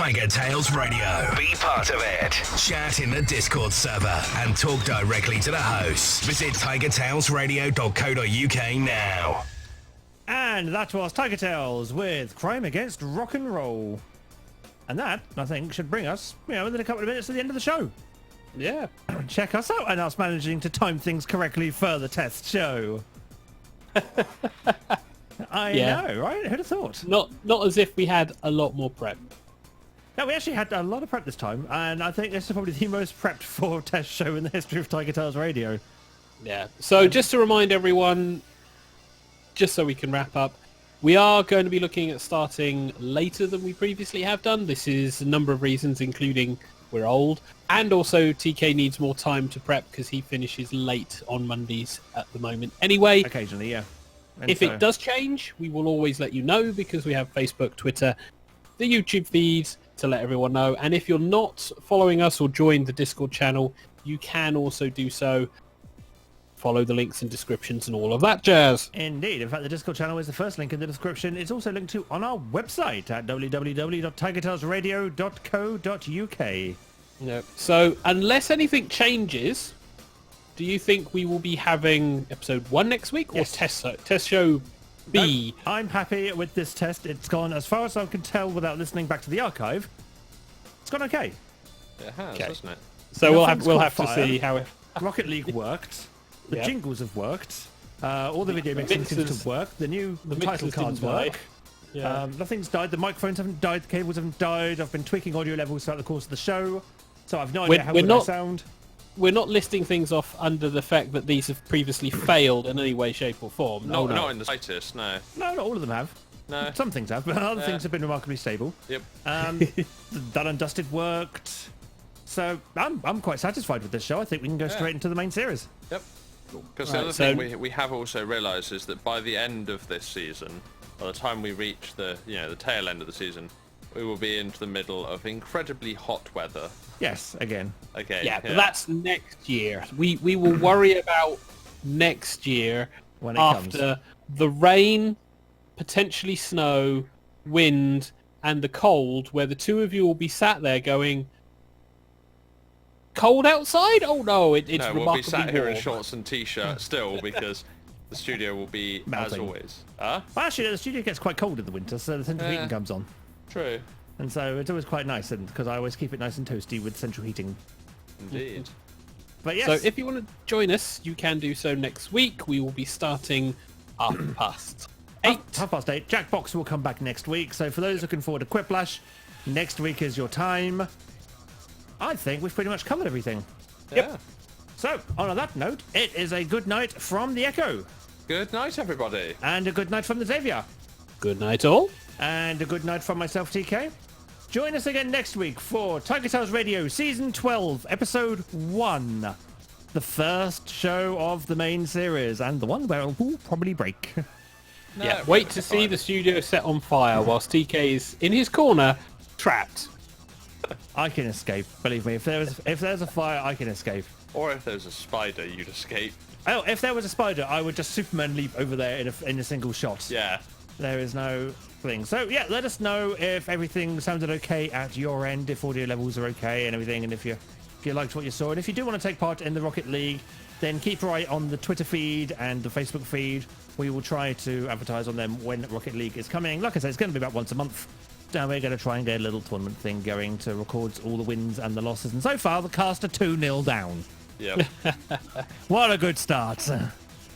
Tiger Tails Radio. Be part of it. Chat in the Discord server and talk directly to the hosts. Visit tigertailsradio.co.uk now. And that was TigerTails with Crime Against Rock and Roll. And that, I think, should bring us, within a couple of minutes to the end of the show. Yeah. Check us out and us managing to time things correctly for the test show. I know, right? Who'd have thought? Not as if we had a lot more prep. No, we actually had a lot of prep this time, and I think this is probably the most prepped for test show in the history of TigerTails Radio. Yeah. So just to remind everyone, just so we can wrap up, we are going to be looking at starting later than we previously have done. This is a number of reasons, including we're old, and also TK needs more time to prep because he finishes late on Mondays at the moment. Anyway, Occasionally, yeah. And if it does change, we will always let you know because we have Facebook, Twitter, the YouTube feeds to let everyone know. And if you're not following us or joined the Discord channel, you can also do so. Follow the links and descriptions and all of that jazz. Indeed. In fact, the Discord channel is the first link in the description. It's also linked to on our website at www.tigertailsradio.co.uk. Yeah. So unless anything changes, do you think we will be having episode 1 next week or Yes. test show B? No, I'm happy with this test. It's gone, as far as I can tell without listening back to the archive, it's gone okay. It has, Okay. hasn't it? So Nothing's we'll caught have to fire. see how it. Rocket League worked. The Yeah. jingles have worked. All the video mixing seems mixers- to work. The new the title mixers cards didn't die. work. Yeah. Nothing's died. The microphones haven't died. The cables haven't died. I've been tweaking audio levels throughout the course of the show. So I've no idea how we're good I not- sound. We're not listing things off under the fact that these have previously failed in any way, shape or form. No, no. not in the slightest, no. No, not all of them have. No. Some things have, but other things have been remarkably stable. Yep. Done and Dusted worked. So I'm quite satisfied with this show. I think we can go straight into the main series. Yep. Because Right, the other so- thing we have also realised is that by the end of this season, by the time we reach the the tail end of the season, we will be into the middle of incredibly hot weather. Yes, again. Okay. Yeah, but that's next year. We will worry about next year When it after the rain, potentially snow, wind, and the cold, where the two of you will be sat there going, cold outside? Oh no, it's no, remarkably we'll be sat here in warm. shorts and t-shirt still because the studio will be as Melting. always. Huh? Well, actually, the studio gets quite cold in the winter, so the central heating comes on. True. And so it's always quite nice, and because I always keep it nice and toasty with central heating. Indeed. But yes, So if you want to join us, you can do so next week. We will be starting after past 8. 8:30. Jackbox will come back next week. So for those looking forward to Quiplash, next week is your time. I think we've pretty much covered everything. Yeah. So on that note, it is a good night from the Echo, Good night, everybody. and a good night from the Xavier, Good night all. and a good night from myself, TK. Join us again next week for TigerTails Radio Season 12, Episode 1. The first show of the main series, and the one where it will probably break. No, Yeah, we're wait to see fine. the studio set on fire whilst TK is in his corner, trapped. I can escape, believe me. If there's a fire, I can escape. Or if there's a spider, you'd escape. Oh, if there was a spider, I would just Superman leap over there in a single shot. Yeah. There is no thing. So yeah, let us know if everything sounded okay at your end, if audio levels are okay and everything, and if you liked what you saw. And if you do want to take part in the Rocket League, then keep your eye on the Twitter feed and the Facebook feed. We will try to advertise on them when Rocket League is coming. Like I said, it's going to be about once a month. And we're going to try and get a little tournament thing going to record all the wins and the losses. And so far, the cast are 2-0 down. Yep. What a good start.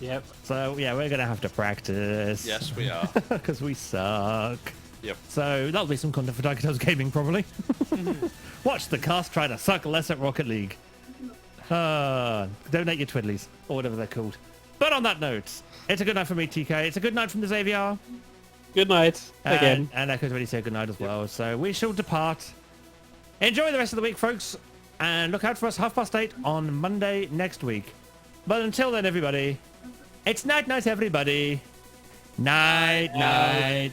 Yep. So yeah, we're going to have to practice. Yes, we are. Because we suck. Yep. So that'll be some content for TigerTails Gaming, probably. Watch the cast try to suck less at Rocket League. Donate your twiddlies, or whatever they're called. But on that note, it's a good night from me, TK. It's a good night from the Xavier. Good night again. And Echo's already said good night as well. So we shall depart. Enjoy the rest of the week, folks. And look out for us 8:30 on Monday next week. But until then, everybody, it's night, everybody. Night.